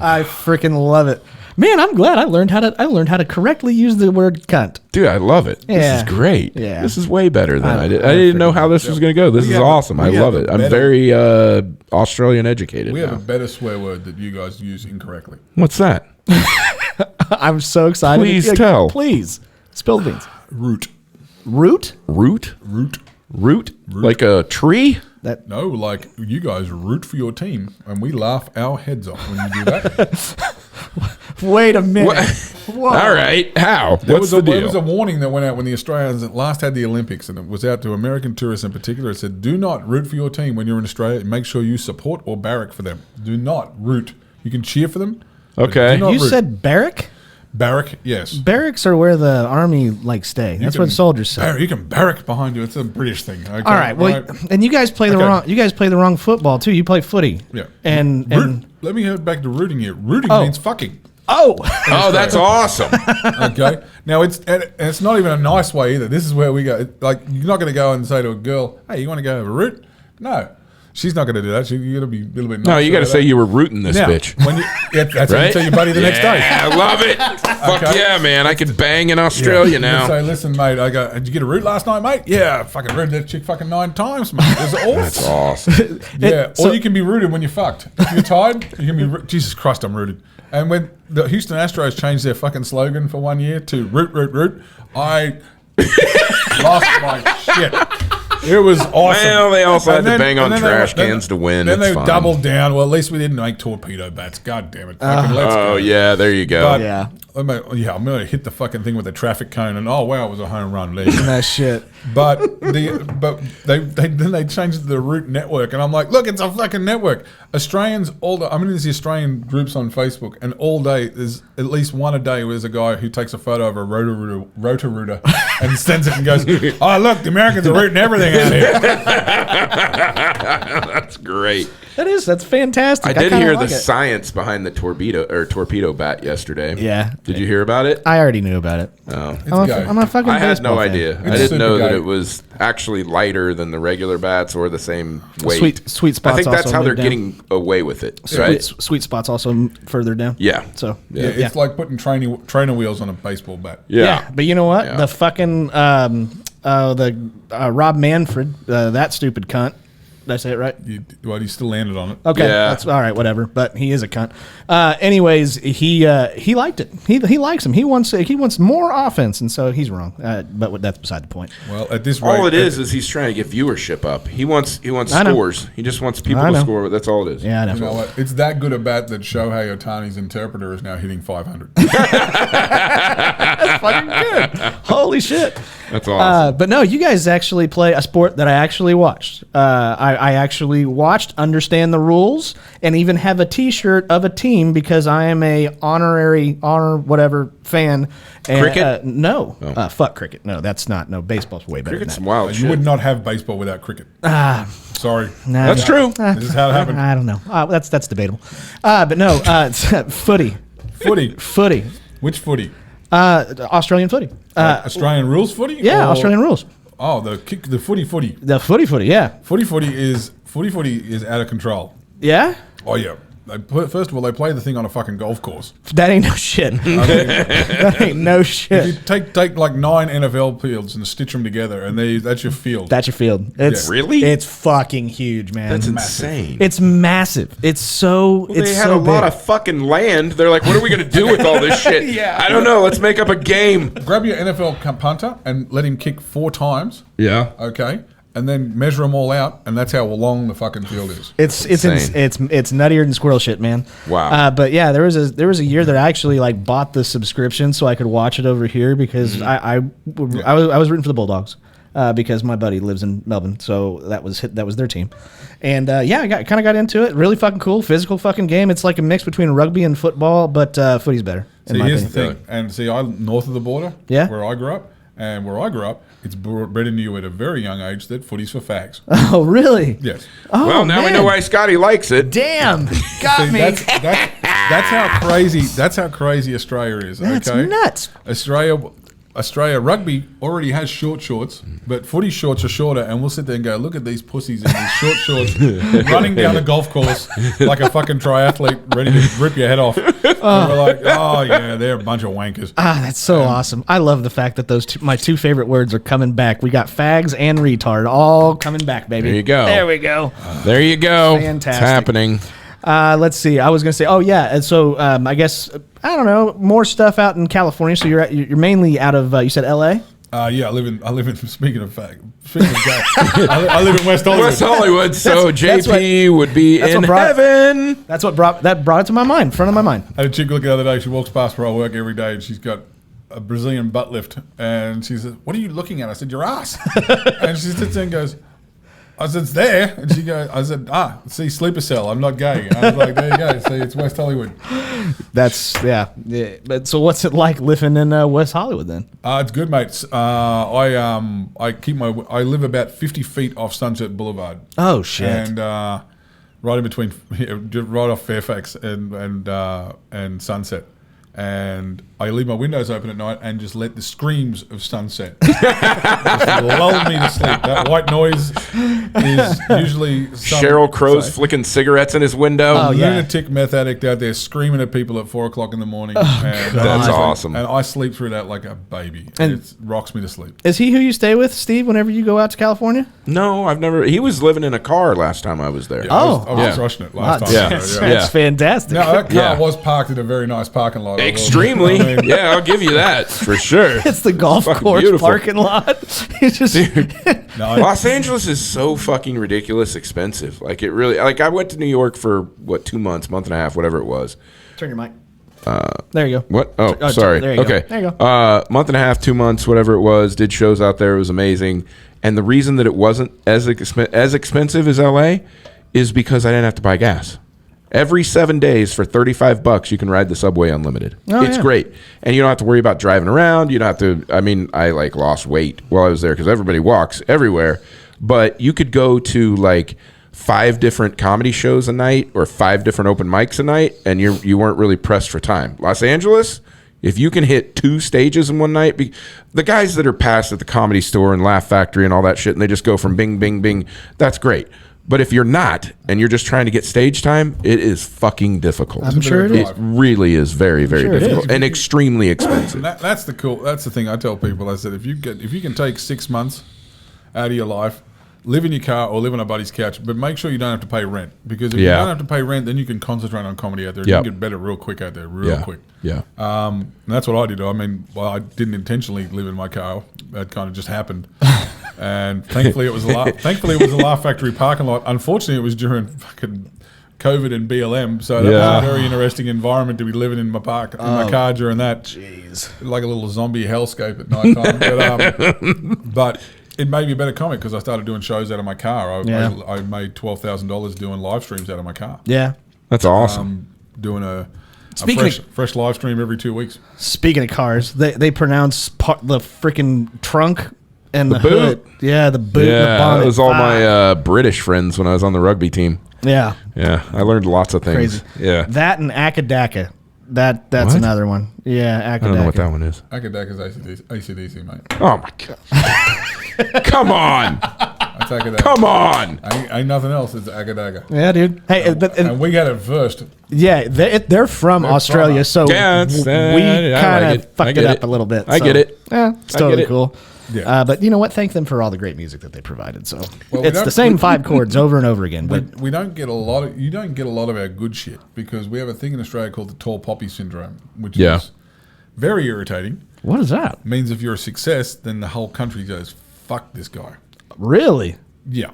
I freaking love it. Man, I'm glad I learned how to correctly use the word cunt. dude, I love it. Yeah. This is great. Yeah. This is way better than I did. I I didn't know how this was going to go. This is awesome. I love it. I'm very Australian educated We have a now. better swear word that you guys use incorrectly. What's that? I'm so excited. Please tell. Please. Spill the beans. Root. Root? Root? Root? Like a tree? No, like you guys root for your team, and we laugh our heads off when you do that. Wait a minute. Whoa. All right. How? There What's the there deal? was a warning that went out when the Australians at last had the Olympics, and it was out to American tourists in particular. It said, do not root for your team when you're in Australia. Make sure you support or barrack for them. Do not root. You can cheer for them. but Okay. do not You root. said barrack? Barrack, yes. Barracks are where the army stay. That's where the soldiers say. You can barrack behind you. It's a British thing. Okay? All right. Well, and you guys play the Okay. wrong. You guys play the wrong football too. You play footy. Yeah. And Let me head back to rooting here. Rooting Oh. means fucking. oh, Oh, that's awesome. Okay. Now and it's not even a nice way either. This is where we go. Like you're not going to go and say to a girl, "Hey, you want to go have a root?" No, she's not going to do that. You got to be a little bit. No, nice you got to about say that. you were rooting this Now, bitch. When you, that's what you Right? tell your buddy the next day. Yeah, I love it. Fuck Okay. yeah, man. I could bang in Australia You now. say, listen, mate. I go. Did you get a root last night, mate? Yeah, I fucking rooted that chick fucking 9 times, mate. It was awesome. That's awesome. Yeah, so- or you can be rooted when you're fucked. If you're tired, you can be. Jesus Christ, I'm rooted. And when the Houston Astros changed their fucking slogan for 1 year to root, root, root, I lost my shit. It was awesome. Well, they also had And to then- bang on and then trash they- cans to win. Then It's they fine. doubled down. Well, at least we didn't make torpedo bats. God damn it. Fucking let's go. Oh, yeah, there you go. But, Yeah. I'm going to hit the fucking thing with a traffic cone, and oh wow, it was a home run. Lee. that shit. But then they changed it to the Root Network, and I'm like, look, it's a fucking network. Australians I'm in these Australian groups on Facebook, and all day there's at least one a day where there's a guy who takes a photo of a rotor-rooter and sends it and goes, oh look, the Americans are rooting everything out here. That's great. That's fantastic. I did kinda hear like the it. science behind the torpedo bat yesterday. Yeah. Did you hear about it? I already knew about it. Oh. I'm a fucking I had baseball no fan. idea. I It's didn't super know that gay. it was actually lighter than the regular bats or the same weight. Sweet I spots think that's also how they're moved down. getting away with it, right? Sweet spots also further down. Yeah. So Yeah, it's like putting trainer wheels on a baseball bat. Yeah. But you know what? Yeah. The fucking Rob Manfred, that stupid cunt. Did I say it right? You still landed on it. Okay, Yeah. that's all right. Whatever. But he is a cunt. Anyways, he liked it. He likes him. He wants more offense, and so he's wrong. But that's beside the point. Well, at this rate, All it is he's trying to get viewership up. He wants I know. scores. He just wants people I to know. score. That's all it is. Yeah, I know. You know what? It's that good a bat that Shohei Ohtani's interpreter is now hitting 500. That's fucking good. Holy shit. That's awesome. But no, you guys actually play a sport that I actually watched. I actually watched, understand the rules, and even have a T-shirt of a team because I am a honor whatever fan. And, Cricket? No. Fuck cricket. No, that's not. No, baseball's way better Cricket's than wild You shit. would not have baseball without cricket. Sorry. that. That's true. This is how it happened. I don't know. That's debatable. But no, it's footy. Footy. Which footy? Australian footy. Australian rules footy? Yeah, Or- Australian rules. Oh, the footy. The footy. Yeah. Footy is out of control. Yeah. Oh yeah. First of all, they play the thing on a fucking golf course. That ain't no shit. That ain't no If shit. you take like 9 NFL fields and stitch them together, and that's your field. That's your field. It's Really? It's fucking huge, man. That's insane. It's massive. It's so. They it's had so a lot big. of fucking land. They're like, what are we going to do with all this shit? Yeah. I don't know. Let's make up a game. Grab your NFL punter and let him kick 4 times. Yeah. Okay. And then measure them all out, and that's how long the fucking field is. It's insane. it's nuttier than squirrel shit, man. Wow. But yeah, there was a year that I actually like bought the subscription so I could watch it over here because I was rooting for the Bulldogs. Because my buddy lives in Melbourne, so that was their team, and yeah, I kind of got into it. Really fucking cool, physical fucking game. It's like a mix between rugby and football, but footy's better. See, here's the thing. And see, north of the border, Yeah. where I grew up, it's bred into you at a very young age that footy's for fags. Oh, really? Yes. Oh, Well, now we know why Scotty likes it. Damn, got See, me. that's how crazy. That's how crazy Australia is. That's okay? nuts. Australia rugby already has short shorts, but footy shorts are shorter, and we'll sit there and go, look at these pussies in these short shorts running down the golf course like a fucking triathlete ready to rip your head off. And we're like, oh yeah, they're a bunch of wankers. Ah, that's so awesome. I love the fact that those my two favorite words are coming back. We got fags and retard all coming back, baby. There you go. There we go. There you go. Fantastic. It's happening. Let's see. I was going to say, oh yeah. And so I guess I don't know, more stuff out in California. So you're mainly out of you said L.A. Yeah, I live in. Speaking of gay, I live in West Hollywood. West Hollywood. So That's JP would be in heaven. That's what brought it to my mind, front of my mind. I had a chick look the other day. She walks past where I work every day, and she's got a Brazilian butt lift. And she says, "What are you looking at?" I said, "Your ass." And she sits there and goes, I said, "It's there." And she goes, I said, see, sleeper cell. I'm not gay. I was like, there you go. See, it's West Hollywood. That's yeah. But so what's it like living in West Hollywood then? It's good, mates. I live about 50 feet off Sunset Boulevard. Oh shit. And right in between, right off Fairfax and Sunset. And I leave my windows open at night and just let the screams of Sunset just lull me to sleep. That white noise is usually Cheryl Crow's flicking cigarettes in his window. Oh, yeah. lunatic meth addict out there screaming at people at 4 o'clock in the morning. And That's awesome. And I sleep through that like a baby. And It rocks me to sleep. Is he who you stay with, Steve, whenever you go out to California? No, I've never. He was living in a car last time I was there. Yeah, I was yeah. crushing it last time. Yeah. That's Yeah. fantastic. No, that car Yeah. was parked in a very nice parking lot. Extremely. I mean, Yeah, I'll give you that for sure. It's the golf Fucking course beautiful. parking lot. It's just no, Los Angeles is so fucking ridiculous expensive. Like it really. Like I went to New York for 2 months, month and a half, whatever it was. turn your mic. There you go. What? Oh, sorry. there you go. Okay. There you go. Month and a half, 2 months, whatever it was. Did shows out there. It was amazing. And the reason that it wasn't as expensive as LA is because I didn't have to buy gas. Every 7 days for $35, you can ride the subway unlimited. It's great. And you don't have to worry about driving around. You don't have to, I mean, I like lost weight while I was there because everybody walks everywhere. But you could go to like 5 different comedy shows a night or 5 different open mics a night, and you weren't really pressed for time. Los Angeles, if you can hit 2 stages in one night, the guys that are passed at the Comedy Store and Laugh Factory and all that shit, and they just go from bing, bing, bing, that's great. But if you're not, and you're just trying to get stage time, it is fucking difficult. I'm sure it is. It really is very, very Sure it difficult is. and extremely expensive. that's the thing I tell people. I said if you can take 6 months out of your life, live in your car or live on a buddy's couch, but make sure you don't have to pay rent, because if you don't have to pay rent, then you can concentrate on comedy out there. You can get better real quick out there, real quick. Yeah. And that's what I did. I mean, I didn't intentionally live in my car. That kind of just happened. And thankfully it was a Laugh Factory parking lot. Unfortunately, it was during fucking COVID and BLM, so that was a very interesting environment to be living in my car during that. Jeez, like a little zombie hellscape at night time. But it made me a better comic because I started doing shows out of my car. I made $12,000 doing live streams out of my car. Yeah. That's awesome. Doing a Speaking fresh live stream every 2 weeks. Speaking of cars, they pronounce the freaking trunk and the boot. hood. Yeah, the boot. Yeah, the bonnet. that was all my British friends when I was on the rugby team. Yeah. Yeah, I learned lots of things. Crazy. Yeah. That and Akadaka. That's What? another one. Yeah, Akadaka. I don't know what that one is. Akadaka's AC/DC, mate. Oh, my God. Come on. That's Akadaka. Come on. Ain't nothing else. It's Akadaka. Yeah, dude. Hey, And we got it first. yeah, they're from Australia, so Yeah, it's, we I kind like of it. I fucked get it up it. a little bit. I so, get it. Yeah, it's I totally get it. cool. Yeah. But you know what? Thank them for all the great music that they provided. So Well, it's the same 5 chords over and over again. But We don't get a lot of. You don't get a lot of our good shit because we have a thing in Australia called the tall poppy syndrome, which is very irritating. what is that? It means if you're a success, then the whole country goes, "Fuck this guy." Really? Yeah.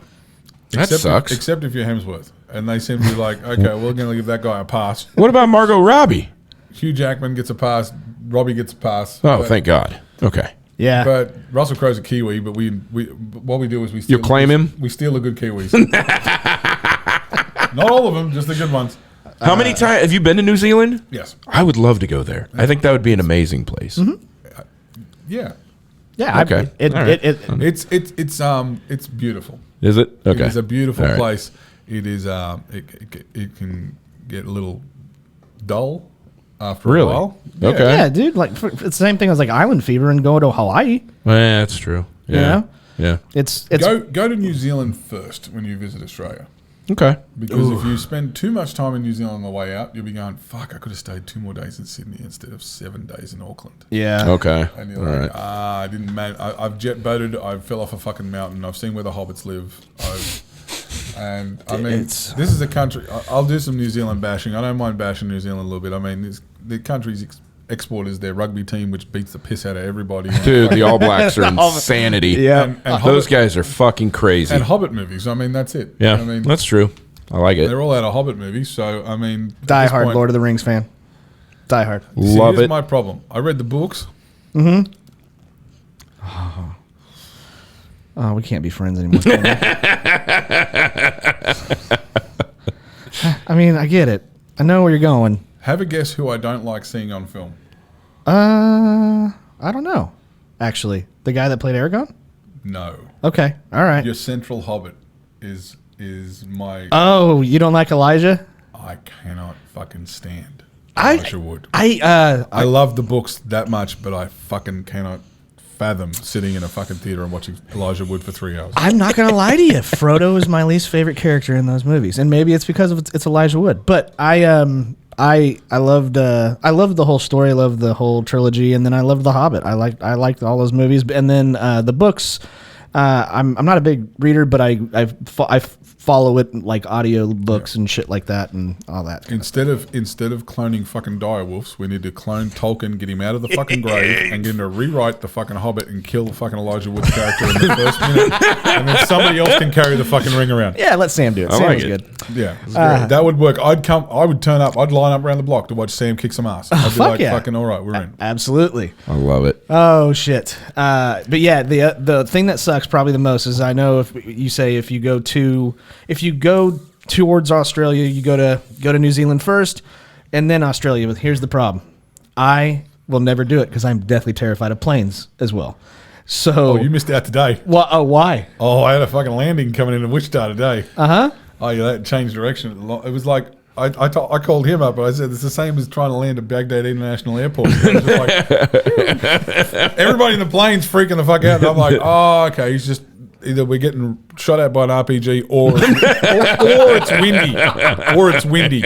That sucks. Except if you're Hemsworth, and they seem to be like, "Okay, we're going to give that guy a pass." What about Margot Robbie? Hugh Jackman gets a pass. Robbie gets a pass. Oh, but, thank God. Okay. Yeah. But Russell Crowe's a Kiwi, but what we do is we steal. You claim him? We steal the good Kiwis. Not all of them, just the good ones. How many times have you been to New Zealand? Yes. I would love to go there. I think that would be an amazing place. Yeah. Yeah. Okay. It's beautiful. Is it? Okay. It is a beautiful All right. place. It is. It can get a little dull after Really? a while. Okay. Yeah, dude. Like it's the same thing as like island fever and going to Hawaii. Well, that's true. Yeah. You know? Yeah. It's Go to New Zealand first when you visit Australia. Okay. Because if you spend too much time in New Zealand on the way out, you'll be going, fuck, I could have stayed 2 more days in Sydney instead of 7 days in Auckland. yeah. Okay. And you're All like, right. I didn't I've jet boated, I fell off a fucking mountain, I've seen where the hobbits live. I mean, It's- this is a country, I'll do some New Zealand bashing. I don't mind bashing New Zealand a little bit. I mean, the country's export is their rugby team, which beats the piss out of everybody. Dude, the All Blacks are insanity. Yeah. And Those Hobbit, guys are fucking crazy. and Hobbit movies. I mean, that's it. Yeah. I mean, That's true. I like it. they're all out of Hobbit movies. So, I mean, at Die this hard point- Lord of the Rings fan. Die hard. See, Love here's it. my problem. I read the books. Oh, we can't be friends anymore. I mean, I get it. I know where you're going. Have a guess who I don't like seeing on film. I don't know. Actually, the guy that played Aragorn. No. Okay. All right. Your central Hobbit is my... Oh, you don't like Elijah? I cannot fucking stand I Elijah Wood. I love the books that much, but I fucking cannot fathom sitting in a fucking theater and watching Elijah Wood for 3 hours. I'm not gonna lie to you. Frodo is my least favorite character in those movies, and maybe it's because of it's Elijah Wood. But I loved the whole story. I loved the whole trilogy, and then I loved The Hobbit. I liked all those movies, and then the books. I'm not a big reader, but I follow it like audio books and shit like that and all that. Instead of cloning fucking direwolves, we need to clone Tolkien, get him out of the fucking grave, and get him to rewrite the fucking Hobbit and kill the fucking Elijah Wood character in the first minute, and then somebody else can carry the fucking ring around. Yeah, let Sam do it. I Sam like was it. good. Yeah, it's great. That would work. I would turn up. I'd line up around the block to watch Sam kick some ass. I'd be fuck like, yeah. fucking all right, we're in. Absolutely. I love it. Oh shit! But yeah, the thing that sucks probably the most is I know if you go towards Australia, you go to New Zealand first, and then Australia. But here's the problem: I will never do it because I'm deathly terrified of planes as well. So Oh, you missed out today. why? Oh, I had a fucking landing coming into Wichita today. Uh-huh. Oh, yeah, that changed direction. It was like I called him up. I said it's the same as trying to land at Baghdad International Airport. It was just like, everybody in the plane's freaking the fuck out. And I'm like, oh, okay. He's just either we're getting shot at by an RPG or it's windy. Or it's windy.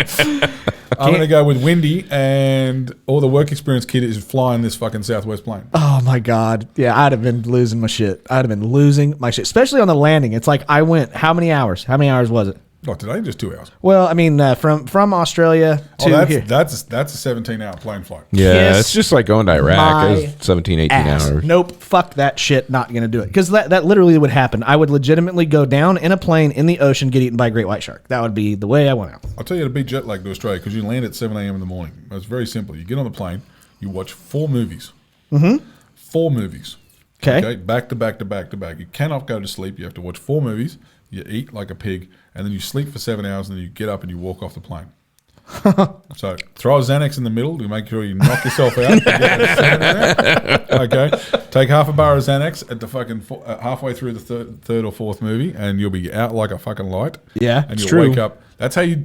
I'm going to go with windy, and all the work experience kid is flying this fucking Southwest plane. Oh my god! Yeah, I'd have been losing my shit. Especially on the landing. It's like I went. How many hours? How many hours was it? Not today, just 2 hours. Well, I mean, from Australia to here. That's a 17-hour plane flight. Yeah, Kiss it's just like going to Iraq. my It was 17, 18 ass. hours. Nope, fuck that shit. Not gonna do it because that literally would happen. I would legitimately go down in a plane in the ocean, get eaten by a great white shark. That would be the way I went out. I'll tell you how to beat jet lag to Australia because you land at 7 a.m. in the morning. It's very simple. You get on the plane, you watch 4 movies. Mm-hmm. 4 movies. Okay. Back to back to back to back. You cannot go to sleep. You have to watch 4 movies. You eat like a pig, and then you sleep for 7 hours, and then you get up and you walk off the plane. So throw a Xanax in the middle to make sure you knock yourself out. Okay. Take half a bar of Xanax at the fucking halfway through the third or fourth movie, and you'll be out like a fucking light. Yeah, and it's you'll true. wake up. That's how you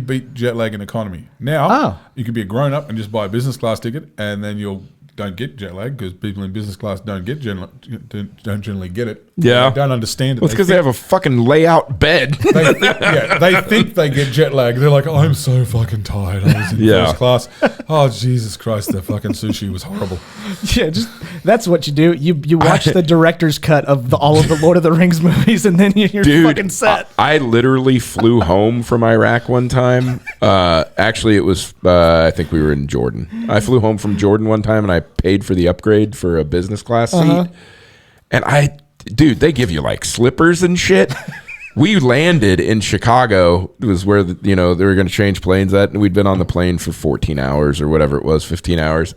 beat jet lag in economy. Now you can be a grown up and just buy a business class ticket, and then you'll don't get jet lag because people in business class don't generally get it. Yeah. They don't understand it. Well, it's because they have a fucking layout bed. They think they get jet lag. They're like, oh, I'm so fucking tired. I was in first class. Oh, Jesus Christ, the fucking sushi was horrible. Yeah, just that's what you do. You watch the director's cut of all of the Lord of the Rings movies, and then you're fucking set. I literally flew home from Iraq one time. Actually, it was I think we were in Jordan. I flew home from Jordan one time, and I paid for the upgrade for a business class seat. And dude, they give you like slippers and shit. We landed in Chicago. It was where they were going to change planes at, and we'd been on the plane for 14 hours or whatever it was, 15 hours.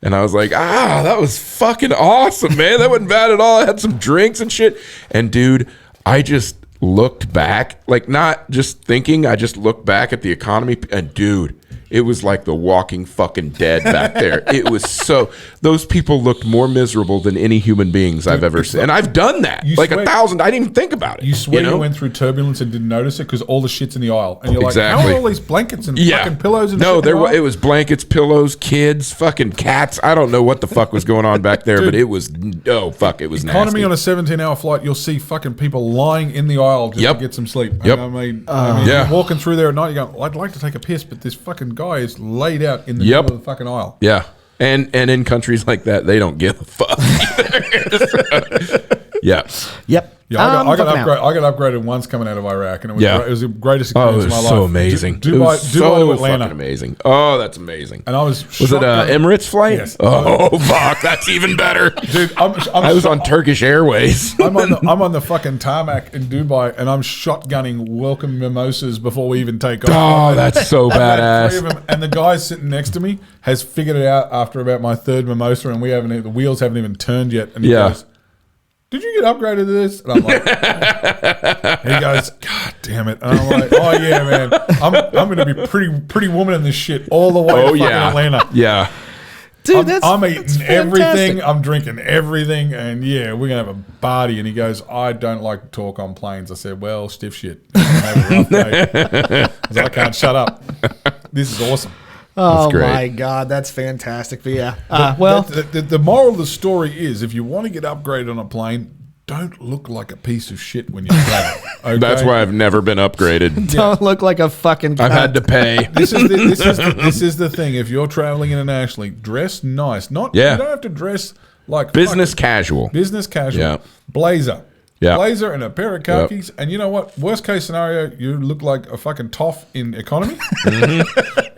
And I was like, that was fucking awesome, man. That wasn't bad at all. I had some drinks and shit. And dude, I just looked back, like not just thinking, I just looked back at the economy, and dude, it was like the Walking fucking Dead back there. It was so, those people looked more miserable than any human beings I've ever seen. And I've done that. Like 1,000, I didn't even think about it. You swear you went through turbulence and didn't notice it because all the shit's in the aisle. And you're like, how are all these blankets and fucking pillows and shit? No, it was blankets, pillows, kids, fucking cats. I don't know what the fuck was going on back there, but it was, it was economy nasty. on a 17-hour flight, you'll see fucking people lying in the aisle just to get some sleep. Yep. I mean, you're walking through there at night, you go, I'd like to take a piss, but this fucking guy is laid out in the middle of the fucking aisle. Yeah. And in countries like that, they don't give a fuck. Yeah. Yep. Yeah, I got upgraded once coming out of Iraq, and it was the greatest experience of my life. So amazing. Dubai to Atlanta. Fucking amazing. Oh, that's amazing. And I was it an Emirates flight? Yes. Oh, fuck, that's even better. Dude, I was on Turkish Airways. I'm on the fucking tarmac in Dubai, and I'm shotgunning welcome mimosas before we even take off. Oh, that's so badass. And the guy sitting next to me has figured it out after about my third mimosa, and the wheels haven't even turned yet. And he goes, did you get upgraded to this? And I'm like, he goes, God damn it. And I'm like, oh yeah, man. I'm going to be pretty woman in this shit all the way to fucking Atlanta. Yeah. Dude, I'm eating everything. I'm drinking everything. And yeah, we're going to have a party. And he goes, I don't like to talk on planes. I said, well, stiff shit. Have a rough day. I can't shut up. This is awesome. Oh my God, that's fantastic. But yeah, the moral of the story is, if you want to get upgraded on a plane, don't look like a piece of shit when you travel. Okay? That's why I've never been upgraded. Don't look like a fucking. I've had to pay. This is the thing. If you're traveling internationally, dress nice. You don't have to dress like business casual. Business casual. Yeah. Blazer. Yeah. Blazer and a pair of khakis. And you know what? Worst case scenario, you look like a fucking toff in economy.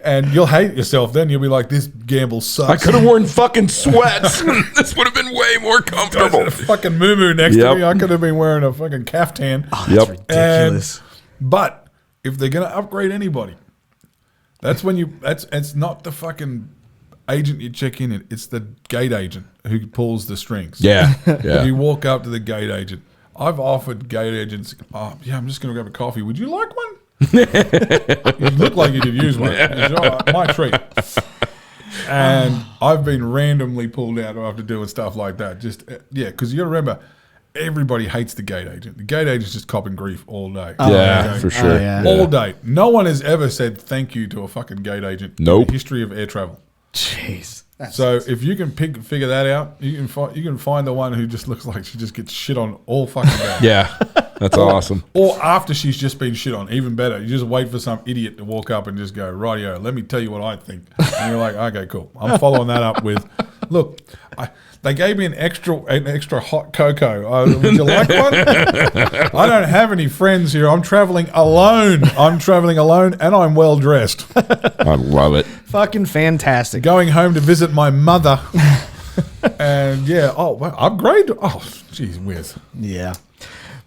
And you'll hate yourself then. You'll be like, this gamble sucks. I could have worn fucking sweats. This would have been way more comfortable. A fucking moo next to me. I could have been wearing a fucking caftan. Oh, that's ridiculous. But if they're going to upgrade anybody, that's when it's not the fucking agent you check in. It's the gate agent who pulls the strings. Yeah. You walk up to the gate agent. I've offered gate agents, I'm just going to grab a coffee. Would you like one? You look like you could use one. My treat. And I've been randomly pulled out after doing stuff like that. Because you got to remember, everybody hates the gate agent. The gate agent's just copping grief all day. For sure. All day. No one has ever said thank you to a fucking gate agent in the history of air travel. Jeez. So if you can figure that out, you can find the one who just looks like she just gets shit on all fucking day. Yeah, that's awesome. Or after she's just been shit on, even better. You just wait for some idiot to walk up and just go, rightio, let me tell you what I think. And you're like, okay, cool. I'm following that up with, look, they gave me an extra hot cocoa. Would you like one? I don't have any friends here. I'm traveling alone. And I'm well dressed. I love it. Fucking fantastic. Going home to visit my mother. And upgrade. Oh, geez whiz. Yeah.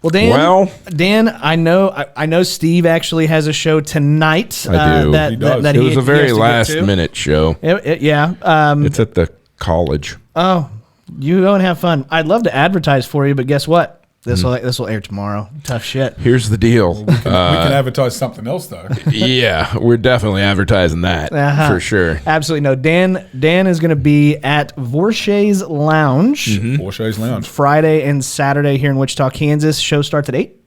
Well, Dan, I know Steve actually has a show tonight. I do. He does. It was a very last minute show. It's at the college. Oh, you go and have fun. I'd love to advertise for you, but guess what? This will air tomorrow. Tough shit. Here's the deal. We can advertise something else though. Yeah, we're definitely advertising that for sure. Absolutely. No, Dan is going to be at Vorshay's Lounge. Vorshay's Lounge. Friday and Saturday here in Wichita, Kansas. Show starts at 8.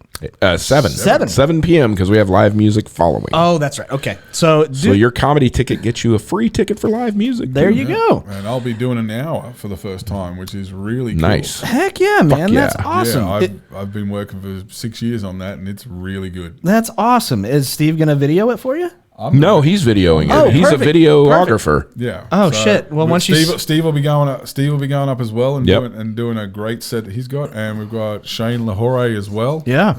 7 p.m. because we have live music following. Oh, that's right. Okay. So your comedy ticket gets you a free ticket for live music. There you go. And I'll be doing an hour for the first time, which is really cool. Nice. Heck yeah, man. That's awesome. Yeah, I've been working for 6 years on that, and it's really good. That's awesome. Is Steve going to video it for you? No, he's videoing it. Oh, he's perfect. a videographer. Perfect. Yeah. Oh shit. Well, once Steve will be going up. Steve will be going up as well and doing a great set that he's got, and we've got Shane Lahore as well. Yeah.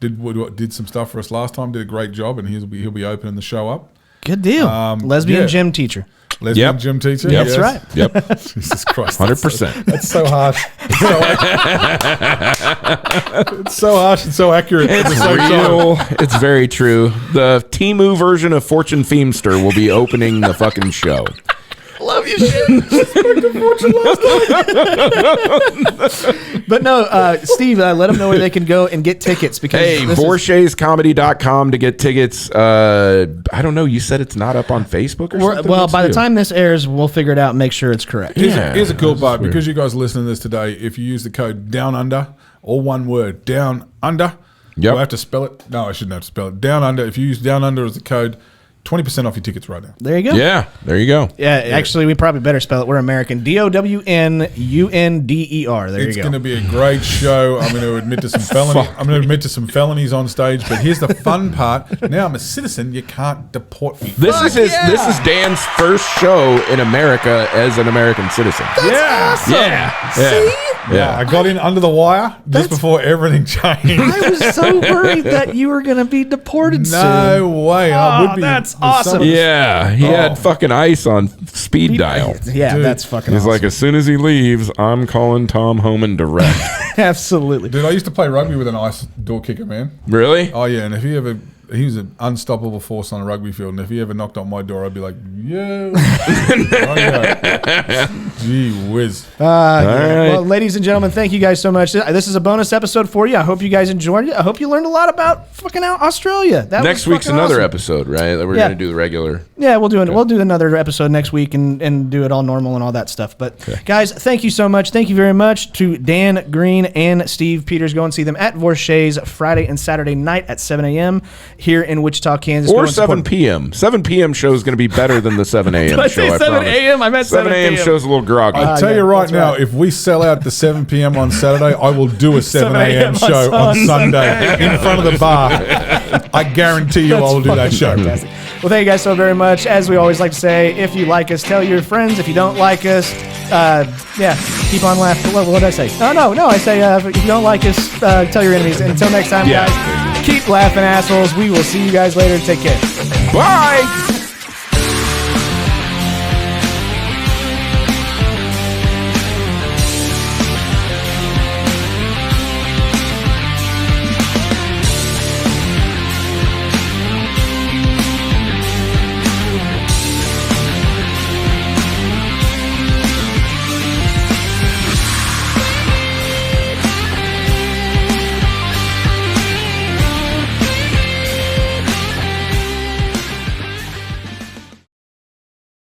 Did some stuff for us last time. Did a great job, and he'll be opening the show up. Good deal. Lesbian gym teacher. Lesbian gym teacher. Yep. That's right. Yep. Jesus Christ. 100%. That's so harsh. It's so harsh and so accurate. It's real. It's very true. The Temu version of Fortune Feemster will be opening the fucking show. love you, shit. But no, Steve, let them know where they can go and get tickets. Because VorshaysComedy.com to get tickets. I don't know. You said it's not up on Facebook or something? Well, by the time this airs, we'll figure it out and make sure it's correct. Here's a cool part. Because you guys are listening to this today, if you use the code Down Under, all one word, Down Under, do I have to spell it? No, I shouldn't have to spell it. Down Under. If you use Down Under as the code, 20% off your tickets right now. There you go. Yeah, there you go. Yeah, actually, we probably better spell it. We're American. DOWNUNDER. There you go. It's going to be a great show. I'm going to admit to some felonies on stage. But here's the fun part. Now I'm a citizen. You can't deport me. This is Dan's first show in America as an American citizen. That's awesome. Yeah. See? Yeah. I got in under the wire just before everything changed. I was so worried that you were going to be deported soon. No way. I would be. That's awesome. Yeah, he had fucking ice on speed dial. Yeah, Dude. that's fucking He's awesome. like, as soon as he leaves, I'm calling Tom Homan direct. Absolutely. Dude, I used to play rugby with an ice door kicker, man. Really? Oh, yeah. And if he was an unstoppable force on a rugby field. And if he ever knocked on my door, I'd be like, yeah. Gee whiz. right. Well, ladies and gentlemen, thank you guys so much. This is a bonus episode for you. I hope you guys enjoyed it. I hope you learned a lot about fucking Australia. Next week's another episode, right? That we're Yeah. going to do the regular. Yeah, we'll do another episode next week and do it all normal and all that stuff. But guys, thank you so much. Thank you very much to Dan Green and Steve Peters. Go and see them at Vorshay's Friday and Saturday night at 7 a.m. here in Wichita, Kansas. Or 7 p.m. 7 p.m. show is going to be better than the 7 a.m. Did I show, say I 7 promise. a.m.? I meant 7 a.m. p.m. show's a little groggy. I'll tell yeah, you right that's now, right. if we sell out the 7 p.m. on Saturday, I will do a 7 a.m. show on Sunday in front of the bar. I guarantee you I will do that show. Fantastic. Well, thank you guys so very much. As we always like to say, if you like us, tell your friends. If you don't like us, keep on laughing. What did I say? No. I say if you don't like us, tell your enemies. And until next time, guys, keep laughing, assholes. We will see you guys later. Take care. Bye!